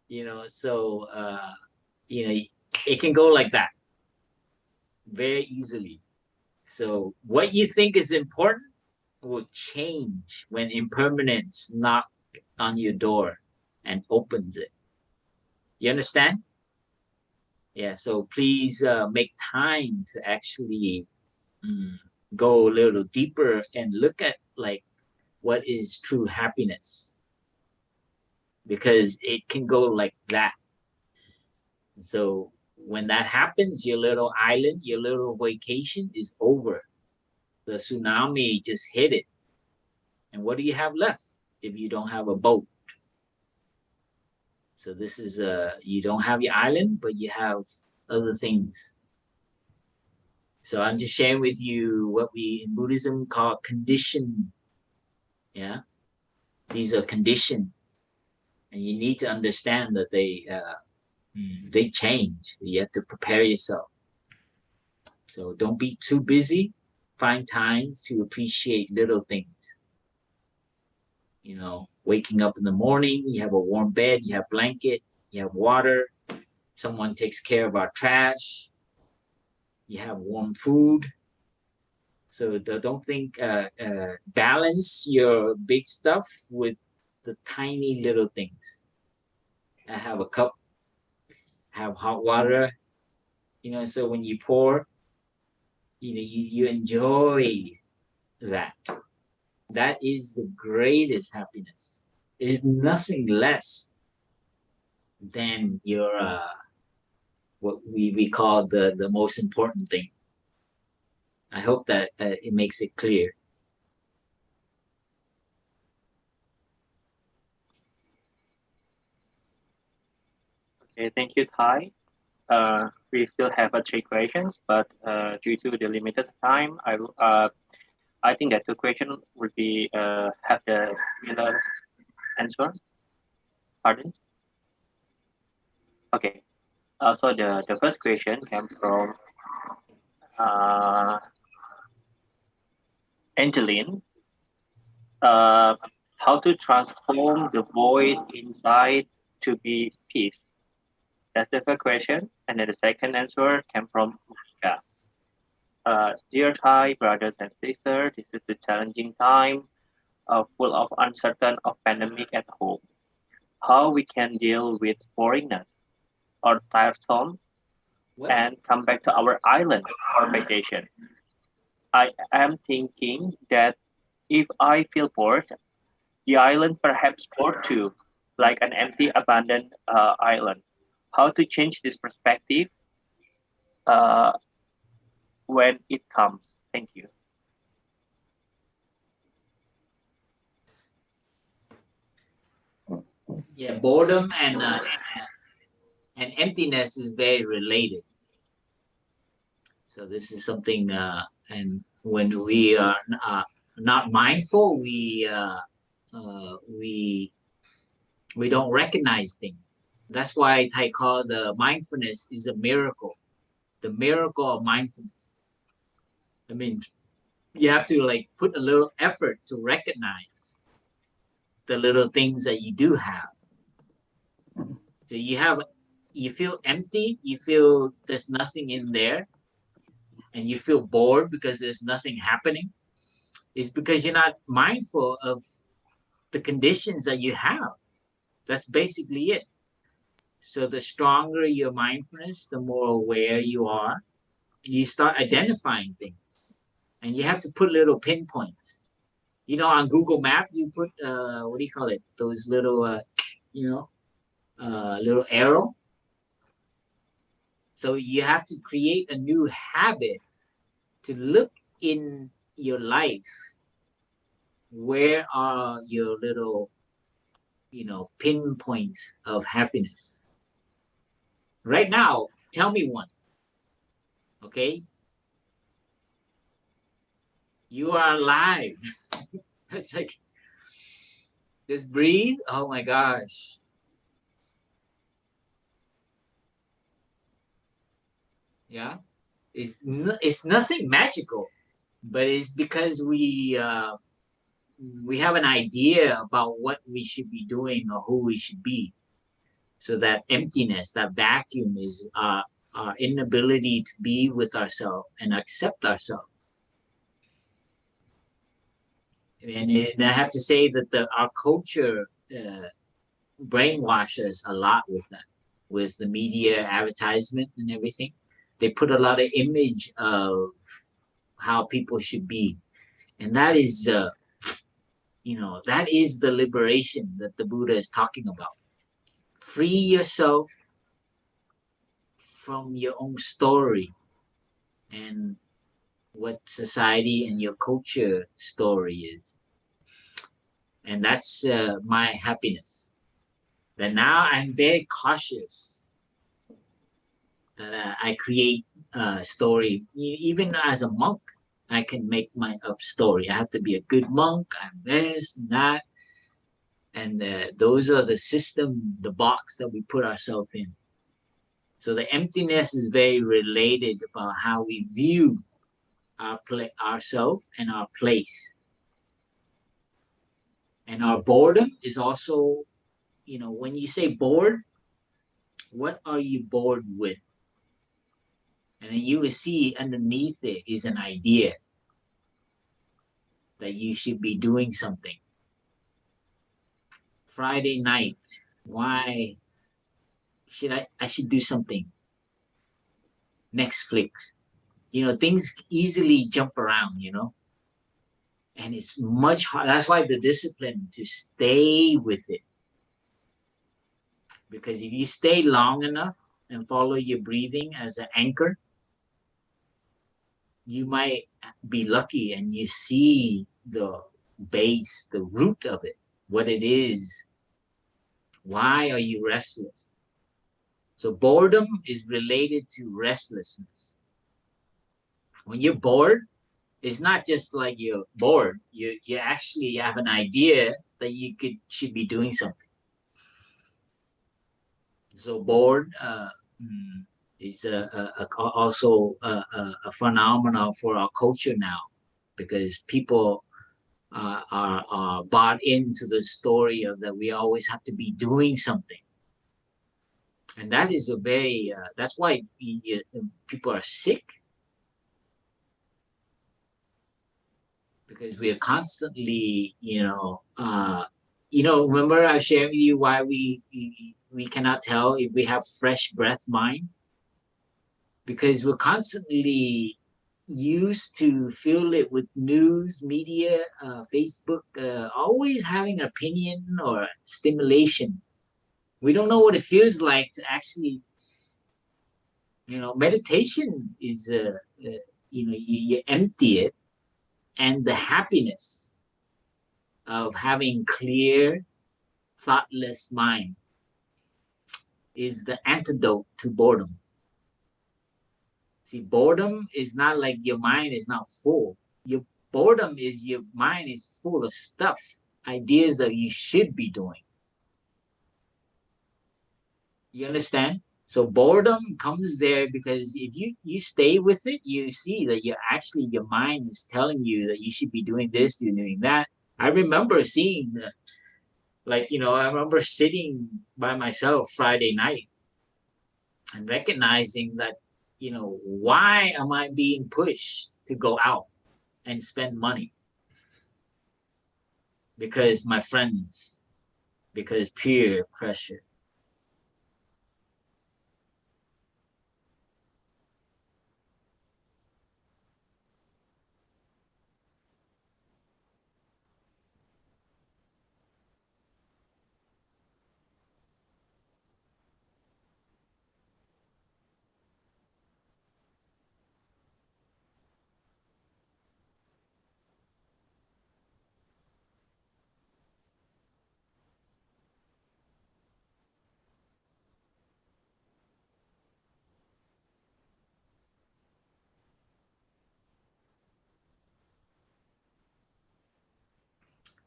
you know. So you know, it can go like that very easily. So what you think is important will change when impermanence knocks on your door and opens it. You understand? Yeah, so please make time to actually go a little deeper and look at, like, what is true happiness, because it can go like that. So when that happens, your little island, your little vacation is over. The tsunami just hit it. And what do you have left if you don't have a boat? So this is, you don't have your island, but you have other things. So I'm just sharing with you what we in Buddhism call condition. Yeah, these are conditioned, and you need to understand that they change. You have to prepare yourself. So don't be too busy. Find time to appreciate little things. You know, waking up in the morning, you have a warm bed, you have blanket, you have water, someone takes care of our trash, you have warm food. So don't think, balance your big stuff with the tiny little things. I have a cup, have hot water, you know, so when you pour, you know, you enjoy that. That is the greatest happiness. It is nothing less than your, what we call the most important thing. I hope that it makes it clear. Okay, thank you, Thai. We still have 3 questions, but due to the limited time, I think that the question would be have the similar answer. Pardon? Okay. So the first question came from Angeline, how to transform the void inside to be peace? That's the first question. And then the second answer came from Monica. Dear Thai brothers and sisters, this is a challenging time, full of uncertain of pandemic at home. How we can deal with boringness or tiresome Well, and come back to our island for vacation. I am thinking that if I feel bored, the island perhaps bored too, like an empty, abandoned island. How to change this perspective uh, when it comes? Thank you. yeah, boredom and emptiness is very related. So this is something, and when we are not mindful, we don't recognize things. That's why I call the mindfulness is a miracle, the miracle of mindfulness. I mean, you have to like put a little effort to recognize the little things that you do have. So you feel empty, you feel there's nothing in there, and you feel bored because there's nothing happening. It's because you're not mindful of the conditions that you have. That's basically it. So the stronger your mindfulness, the more aware you are. You start identifying things, and you have to put little pinpoints. You know, on Google Map, you put what do you call it? Those little, little arrow. So you have to create a new habit to look in your life. Where are your little, pinpoints of happiness? Right now, tell me one. Okay, you are alive. It's like just breathe. Oh my gosh. Yeah, it's nothing magical, but it's because we have an idea about what we should be doing or who we should be. So that emptiness, that vacuum is our inability to be with ourselves and accept ourselves. And I have to say that our culture brainwashes a lot with that, with the media advertisement and everything. They put a lot of image of how people should be, and that is, that is the liberation that the Buddha is talking about. Free yourself from your own story and what society and your culture story is. And that's my happiness. That now I'm very cautious that I create a story. Even as a monk, I can make my up story. I have to be a good monk. I'm this and that. And those are the system, the box that we put ourselves in. So the emptiness is very related about how we view ourselves and our place. And our boredom is also, when you say bored, what are you bored with? And then you will see underneath it is an idea that you should be doing something. Friday night, why should I should do something. Netflix. Things easily jump around, and it's much hard. That's why the discipline to stay with it. Because if you stay long enough and follow your breathing as an anchor, you might be lucky and you see the base, the root of it, what it is. Why are you restless? So boredom is related to restlessness. When you're bored, it's not just like you're bored. You actually have an idea that you should be doing something. So bored is also a phenomenon for our culture now. because people are bought into the story of that we always have to be doing something. And that is a very, that's why people are sick. Because we are constantly, remember I shared with you why we cannot tell if we have fresh breath mind? Because we're constantly used to fill it with news, media, Facebook, always having an opinion or stimulation. We don't know what it feels like to actually, meditation is, you empty it, and the happiness of having clear, thoughtless mind is the antidote to boredom. See, boredom is not like your mind is not full. Your boredom is your mind is full of stuff, ideas that you should be doing. You understand? So boredom comes there because if you stay with it, you see that your mind is telling you that you should be doing this, you're doing that. I remember seeing I remember sitting by myself Friday night and recognizing that, why am I being pushed to go out and spend money? Because my friends, because peer pressure.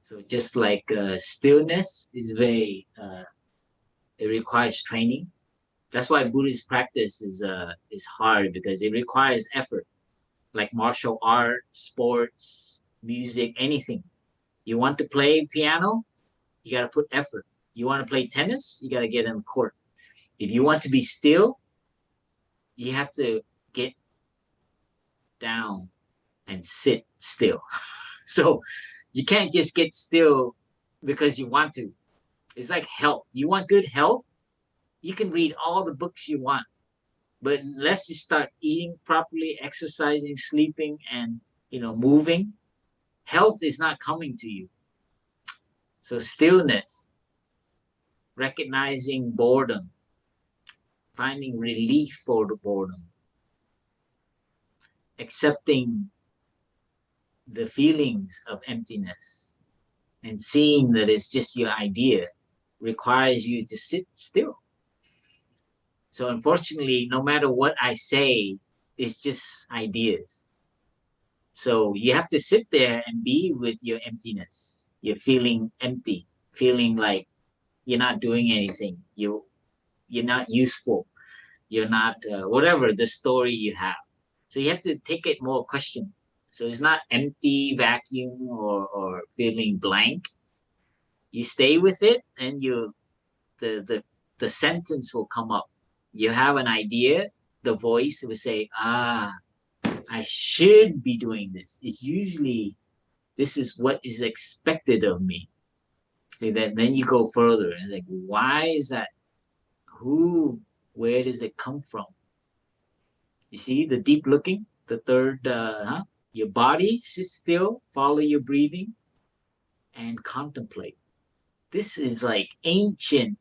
So just like stillness is very, it requires training. That's why Buddhist practice is hard, because it requires effort, like martial art, sports, music, anything. You want to play piano, you got to put effort. You want to play tennis, you got to get in the court. If you want to be still, you have to get down and sit still. So you can't just get still because you want to. It's like health. You want good health, you can read all the books you want. But unless you start eating properly, exercising, sleeping, and moving, health is not coming to you. So stillness, recognizing boredom, finding relief for the boredom, accepting the feelings of emptiness, and seeing that it's just your idea requires you to sit still. So unfortunately, no matter what I say, it's just ideas. So you have to sit there and be with your emptiness. You're feeling empty, feeling like you're not doing anything. You're not useful. You're not whatever the story you have. So you have to take it more question. So it's not empty, vacuum, or feeling blank. You stay with it, and the sentence will come up. You have an idea, the voice will say, I should be doing this. It's usually, this is what is expected of me. See that, then you go further and like, why is that? Where does it come from? You see the deep looking, the third, your body, sit still, follow your breathing, and contemplate. This is like ancient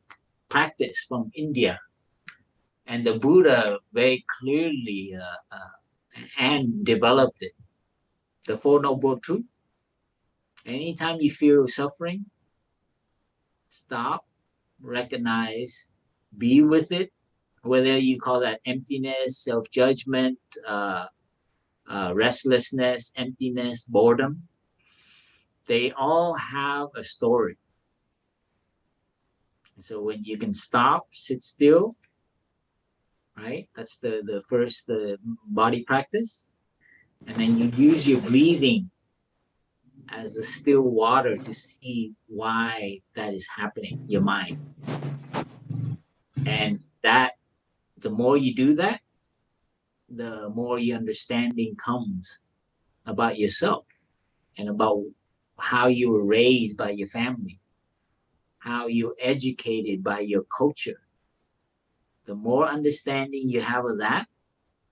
practice from India. And the Buddha very clearly and developed it. The Four Noble Truths. Anytime you feel suffering, stop, recognize, be with it, whether you call that emptiness, self-judgment, restlessness, emptiness, boredom. They all have a story. So when you can stop, sit still, right? That's the first body practice. And then you use your breathing as a still water to see why that is happening, your mind. And that, the more you do that, the more your understanding comes about yourself and about how you were raised by your family, how you're educated by your culture. The more understanding you have of that,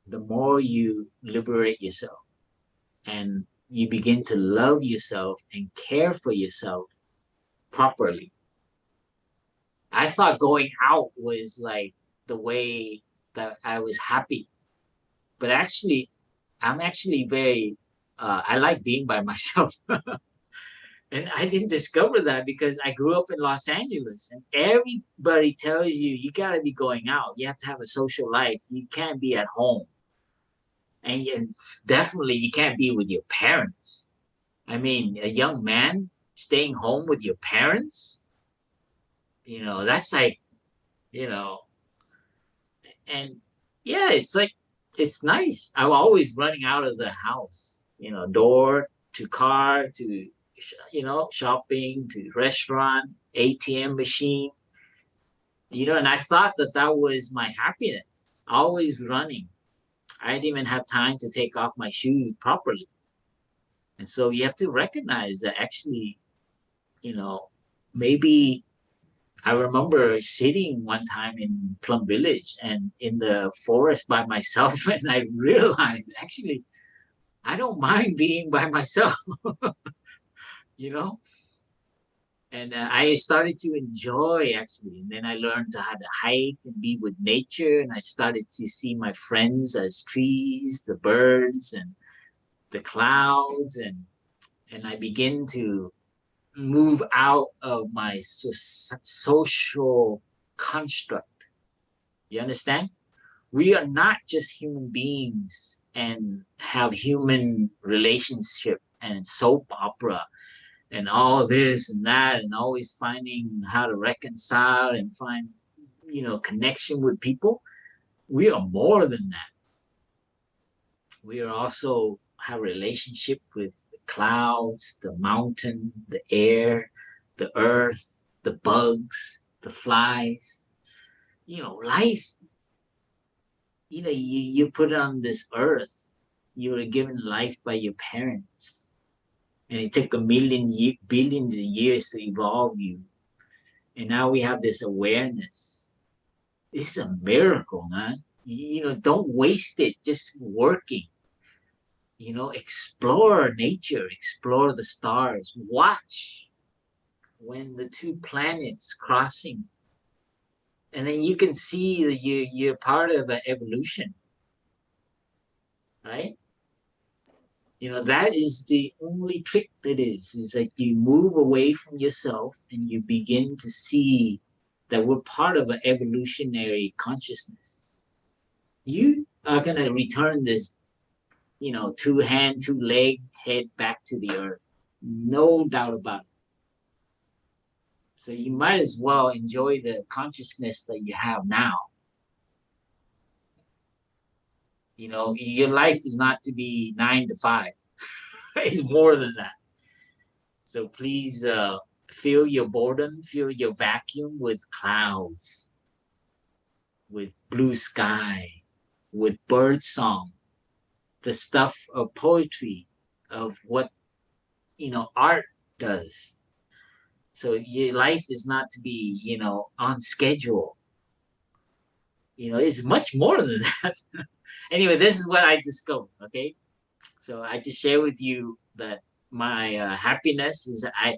the more you liberate yourself and you begin to love yourself and care for yourself properly. I thought going out was like the way that I was happy, but actually, I'm actually very, I like being by myself. And I didn't discover that because I grew up in Los Angeles and everybody tells you, you got to be going out. You have to have a social life. You can't be at home. And definitely you can't be with your parents. I mean, a young man staying home with your parents, that's like, you know, and yeah, it's like, it's nice. I'm always running out of the house, door to car to, shopping to restaurant, ATM machine, and I thought that that was my happiness, always running. I didn't even have time to take off my shoes properly. And so you have to recognize that actually, maybe I remember sitting one time in Plum Village and in the forest by myself, and I realized actually I don't mind being by myself, you know. And I started to enjoy actually, and then I learned how to hike and be with nature, and I started to see my friends as trees, the birds, and the clouds, and I begin to move out of my social construct. You understand? We are not just human beings and have human relationship and soap opera and all this and that and always finding how to reconcile and find, connection with people. We are more than that. We are also have a relationship with the clouds, the mountain, the air, the earth, the bugs, the flies. Life, you put on this earth. You were given life by your parents. And it took billions of years to evolve you. And now we have this awareness. It's a miracle, man. Don't waste it just working. Explore nature, explore the stars, watch when the two planets crossing. And then you can see that you're part of an evolution, right? That is the only trick that is like you move away from yourself and you begin to see that we're part of an evolutionary consciousness. You are going to return this, two hand, two leg head back to the earth. No doubt about it. So you might as well enjoy the consciousness that you have now. Your life is not to be 9 to 5. It's more than that. So please fill your boredom, fill your vacuum with clouds, with blue sky, with bird song, the stuff of poetry, of what, art does. So your life is not to be, on schedule. It's much more than that. Anyway, this is what I discovered, okay? So I just share with you that my happiness is that I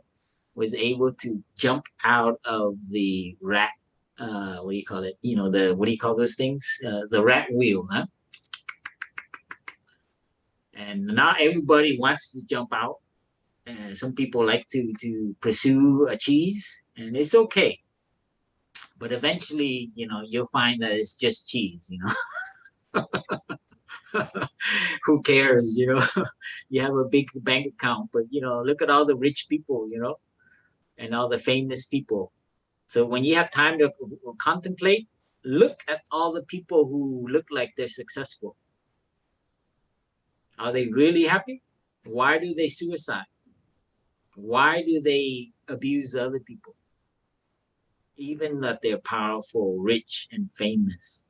was able to jump out of the rat, what do you call it? What do you call those things? The rat wheel, huh? And not everybody wants to jump out. Some people like to pursue a cheese, and it's okay. But eventually, you'll find that it's just cheese, Who cares, You have a big bank account, but, look at all the rich people, and all the famous people. So when you have time to contemplate, look at all the people who look like they're successful. Are they really happy? Why do they suicide? Why do they abuse other people? Even that they're powerful, rich, and famous.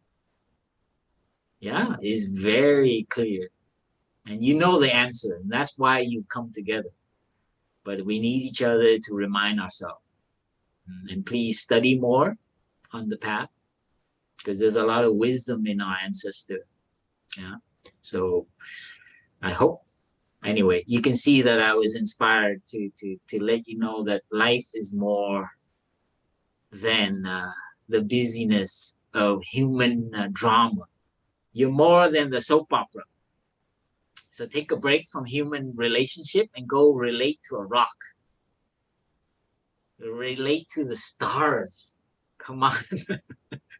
Yeah, it's very clear. And you know the answer, and that's why you come together. But we need each other to remind ourselves. And please study more on the path, because there's a lot of wisdom in our ancestor. Yeah. So I hope, anyway, you can see that I was inspired to let you know that life is more than the busyness of human drama. You're more than the soap opera. So take a break from human relationship and go relate to a rock. Relate to the stars. Come on.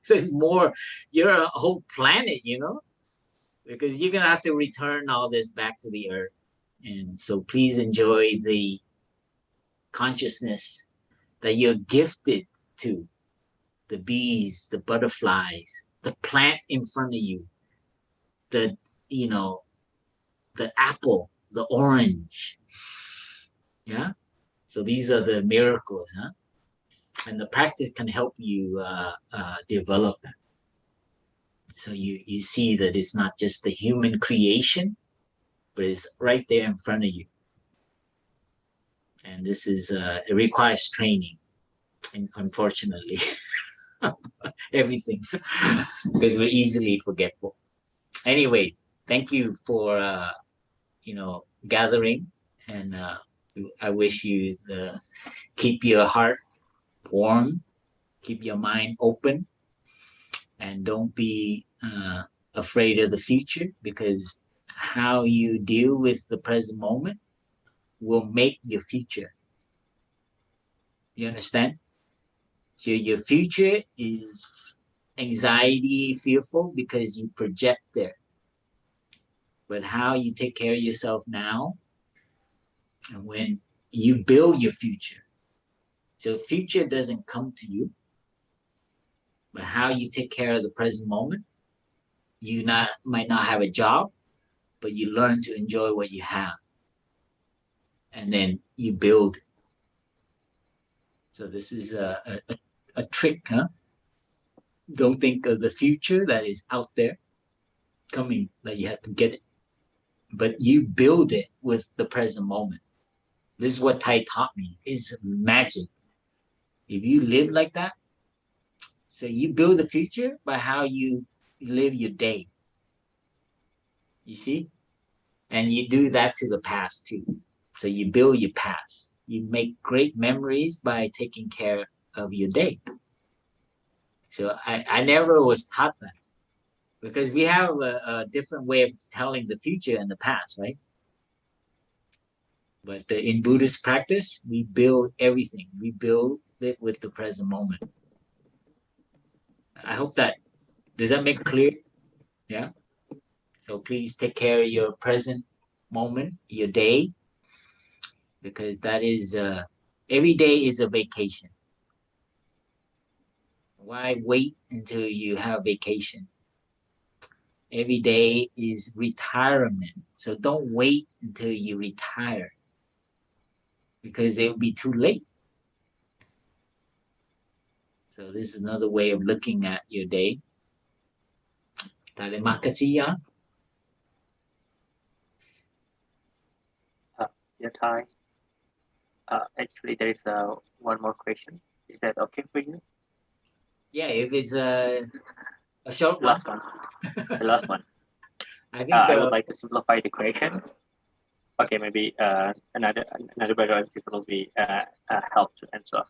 There's more. You're a whole planet, you know, because you're going to have to return all this back to the earth. And so please enjoy the consciousness that you're gifted to. The bees, the butterflies, the plant in front of you, the, you know, the apple, the orange. Yeah. So these are the miracles, huh? And the practice can help you develop that. So you see that it's not just the human creation, but it's right there in front of you. And this is, it requires training, and unfortunately, everything, because we're easily forgetful. Anyway, thank you for, gathering, and I wish you keep your heart warm, keep your mind open, and don't be afraid of the future, because how you deal with the present moment will make your future. You understand? So your future is anxiety, fearful, because you project there. But how you take care of yourself now, and when you build your future. So future doesn't come to you, but how you take care of the present moment. You might not have a job, but you learn to enjoy what you have, and then you build. So this is a trick, huh? Don't think of the future that is out there coming, that you have to get it, but you build it with the present moment. This is what Thai taught me, is magic. If you live like that, so you build the future by how you live your day. You see? And you do that to the past too. So you build your past. You make great memories by taking care of your day. So I never was taught that, because we have a different way of telling the future and the past, right? But in Buddhist practice, we build everything. We build it with the present moment. I hope does that make clear? Yeah. So please take care of your present moment, your day, because that is, every day is a vacation. Why wait until you have vacation? Every day is retirement. So don't wait until you retire, because it will be too late. So this is another way of looking at your day. Terima kasih ya. Yeah, Thai. Actually, there is one more question. Is that okay for you? Yeah, if it's a short one. Last one. The last one. I think I would like to simplify the question. Okay, maybe another background people will be help to answer.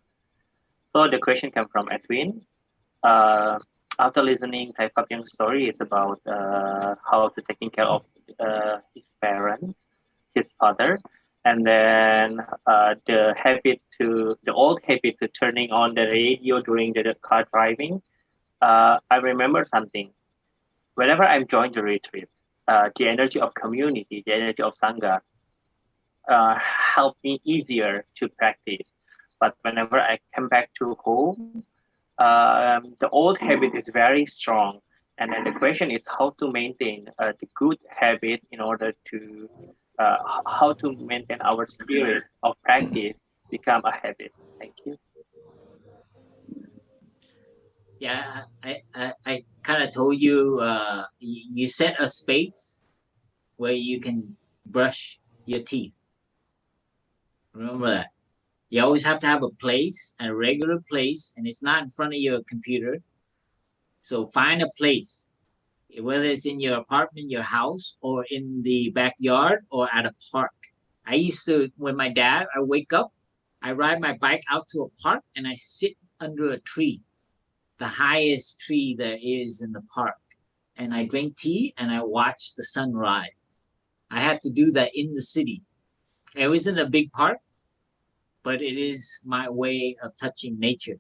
So the question comes from Edwin. After listening Thai Young's story, it's about how to taking care of his parents, his father, and then the old habit to turning on the radio during the car driving. I remember something. Whenever I'm joined the retreat, the energy of community, the energy of Sangha, helped me easier to practice. But whenever I come back to home, the old habit is very strong. And then the question is how to maintain the good habit in order to how to maintain our spirit of practice become a habit. Thank you. Yeah, I kind of told you, you set a space where you can brush your teeth. Remember that. You always have to have a place, a regular place, and it's not in front of your computer. So find a place, whether it's in your apartment, your house, or in the backyard or at a park. I used to, with my dad, I wake up, I ride my bike out to a park, and I sit under a tree, the highest tree there is in the park. And I drink tea and I watch the sunrise. I had to do that in the city. It wasn't a big park, but it is my way of touching nature.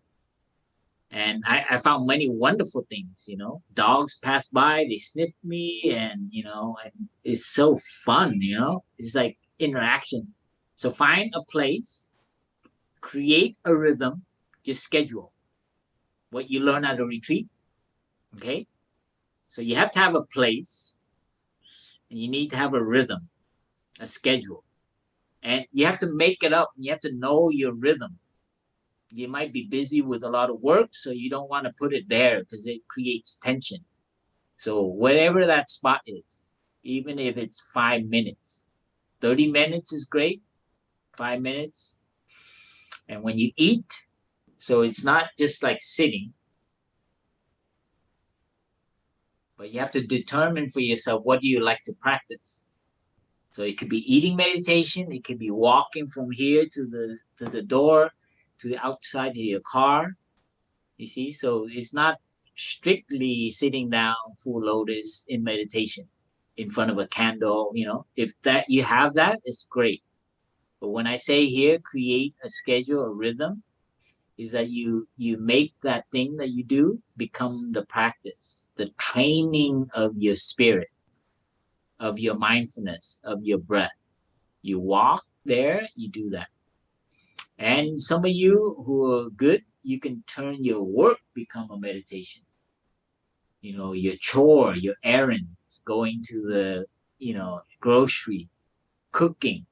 And I found many wonderful things, you know. Dogs pass by, they sniff me, and and it's so fun, It's like interaction. So find a place, create a rhythm, just schedule what you learn at a retreat. Okay. So you have to have a place, and you need to have a rhythm, a schedule. And you have to make it up. You have to know your rhythm. You might be busy with a lot of work, so you don't want to put it there because it creates tension. So whatever that spot is, even if it's 5 minutes, 30 minutes is great, 5 minutes. And when you eat, so it's not just like sitting, but you have to determine for yourself, what do you like to practice? So it could be eating meditation, it could be walking from here to the door, to the outside to your car. You see, so it's not strictly sitting down full lotus in meditation in front of a candle. If that you have that, it's great. But when I say here, create a schedule, a rhythm, is that you make that thing that you do become the practice, the training of your spirit, of your mindfulness, of your breath. You walk there, you do that. And some of you who are good, you can turn your work become a meditation. Your chore, your errands, going to the grocery, cooking,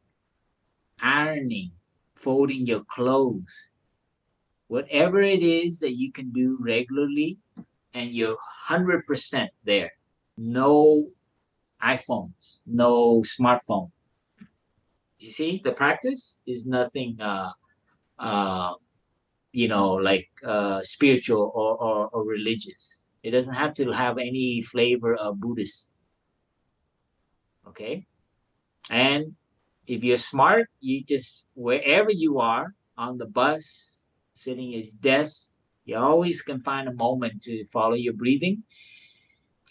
ironing, folding your clothes, whatever it is that you can do regularly, and you're 100% there. No iPhones, no smartphone. You see, the practice is nothing like spiritual or religious. It doesn't have to have any flavor of Buddhist. Okay? And if you're smart, you just, wherever you are, on the bus, sitting at your desk, you always can find a moment to follow your breathing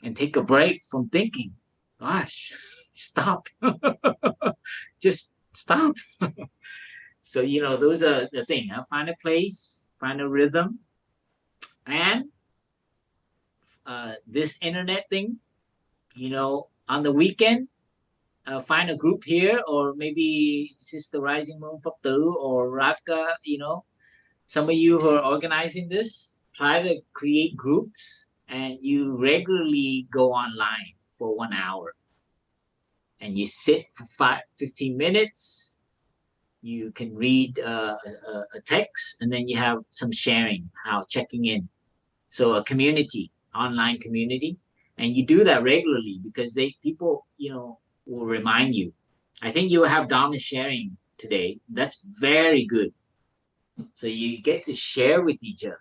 and take a break from thinking. Gosh, stop. Just stop. So, those are the thing. Find a place, find a rhythm. And this internet thing, on the weekend, find a group here, or maybe Sister Rising Moon Phật Tử or Radka, some of you who are organizing this, try to create groups, and you regularly go online for 1 hour. And you sit for 15 minutes. You can read a text, and then you have some sharing, checking in. So a community, online community. And you do that regularly because people, will remind you. I think you will have Dharma sharing today. That's very good. So you get to share with each other,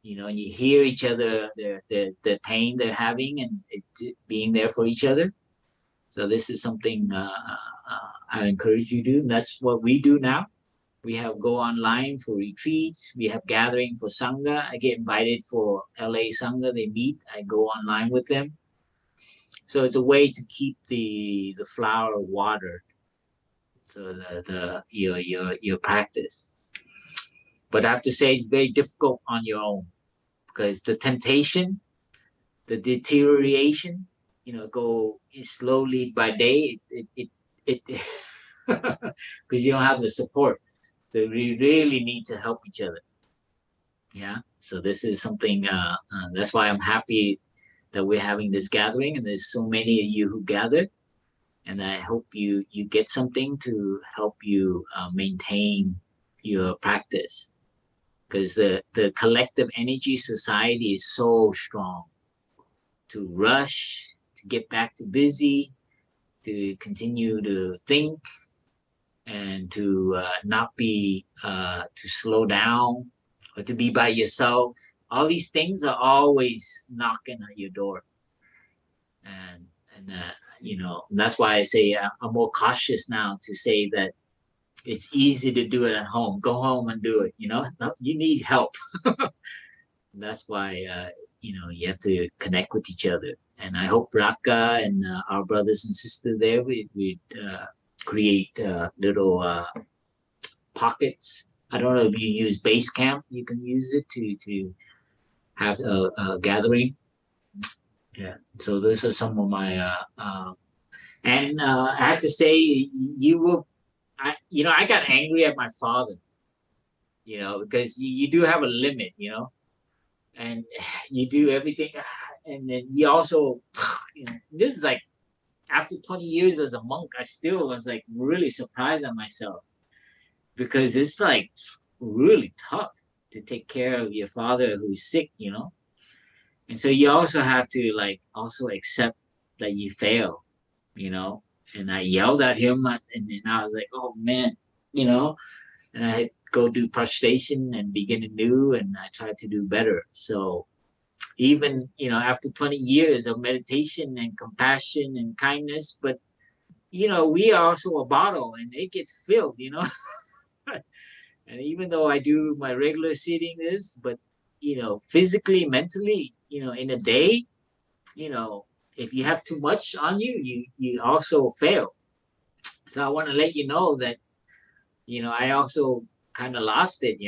and you hear each other, the pain they're having, and being there for each other. So this is something I encourage you to do. And that's what we do now. We have go online for retreats. We have gathering for Sangha. I get invited for LA Sangha. They meet. I go online with them. So it's a way to keep the flower watered. So your practice. But I have to say, it's very difficult on your own, because the temptation, the deterioration, go slowly by day. It because you don't have the support. So we really need to help each other. Yeah. So this is something. That's why I'm happy that we're having this gathering, and there's so many of you who gathered. and I hope you get something to help you maintain your practice, because the collective energy society is so strong. To rush, to get back to busy, to continue to think, and to not be to slow down, or to be by yourself. All these things are always knocking at your door, and that's why I say I'm more cautious now to say that it's easy to do it at home. Go home and do it. No, you need help. That's why you have to connect with each other. And I hope Raka and our brothers and sisters there, we create little pockets. I don't know if you use Basecamp. You can use it to have a gathering. Yeah. So those are some of my and I have to say, you will. I got angry at my father. Because you do have a limit. And you do everything, and then you also, this is like after 20 years as a monk, I still was like really surprised at myself, because it's like really tough to take care of your father who's sick. And so you also have to like also accept that you fail. And I yelled at him, and then I was like, oh man, and I had go do prostration and begin anew, and I tried to do better. So even after 20 years of meditation and compassion and kindness, but we are also a bottle, and it gets filled. And even though I do my regular sitting but physically, mentally, in a day, if you have too much on you also fail. So I want to let you know that I also kind of lost it.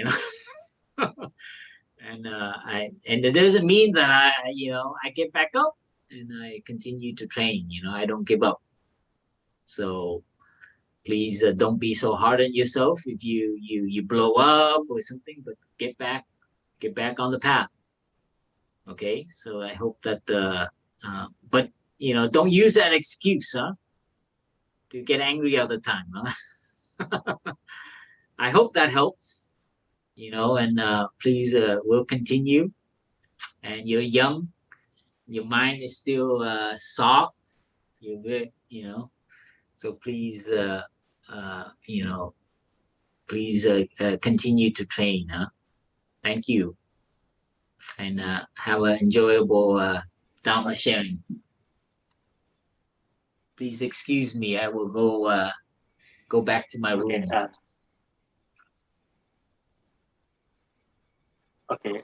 And it doesn't mean that I get back up and I continue to train. I don't give up. So please don't be so hard on yourself if you blow up or something, but get back on the path. Okay, so I hope that but don't use that excuse, to get angry all the time, I hope that helps. And please, we'll continue. And you're young, your mind is still soft. You're good, so please, please continue to train. Thank you, and have an enjoyable Dharma sharing. Please excuse me. I will go back to my room. Okay.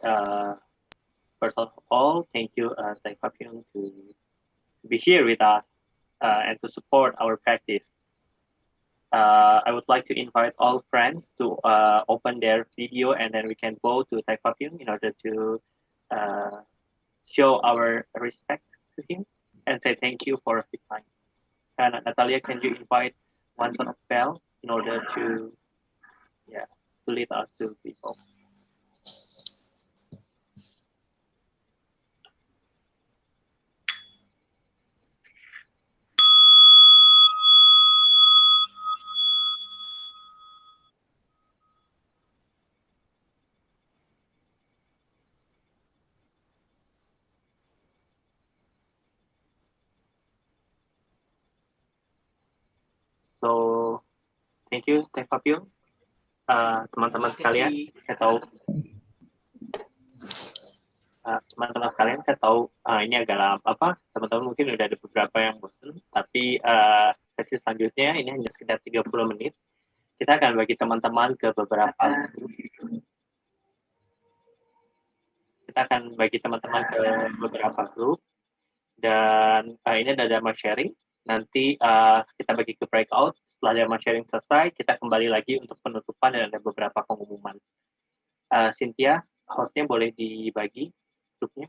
First of all, thank you, Thầy Pháp Hyung, to be here with us and to support our practice. I would like to invite all friends to open their video, and then we can go to Thầy Pháp Hyung in order to show our respect to him and say thank you for his time. And Natalia, can you invite one son of Bell in order to lead us to people? So, thank you, Thầy Pháp Hyung. Teman-teman sekalian, saya tahu ini agak lama, teman-teman mungkin udah ada beberapa yang bosan, tapi sesi selanjutnya ini hanya sekitar 30 menit. Kita akan bagi teman-teman ke beberapa grup. Dan ini ada Dharma sharing. Nanti kita bagi ke breakout. Setelah Dharma sharing selesai, kita kembali lagi untuk penutupan dan ada beberapa pengumuman. Cynthia, hostnya boleh dibagi grupnya.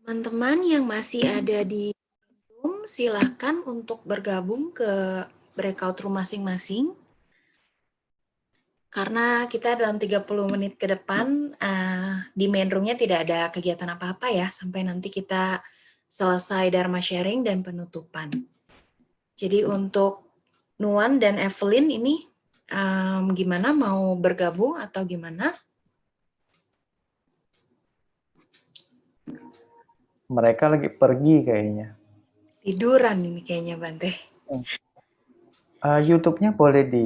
Teman-teman yang masih ada di Zoom, silakan untuk bergabung ke breakout room masing-masing. Karena kita dalam 30 menit ke depan di main roomnya tidak ada kegiatan apa-apa ya, sampai nanti kita selesai Dharma sharing dan penutupan. Jadi untuk Nuan dan Evelyn ini gimana, mau bergabung atau gimana? Mereka lagi pergi kayaknya. Tiduran ini kayaknya Bante. YouTube-nya boleh di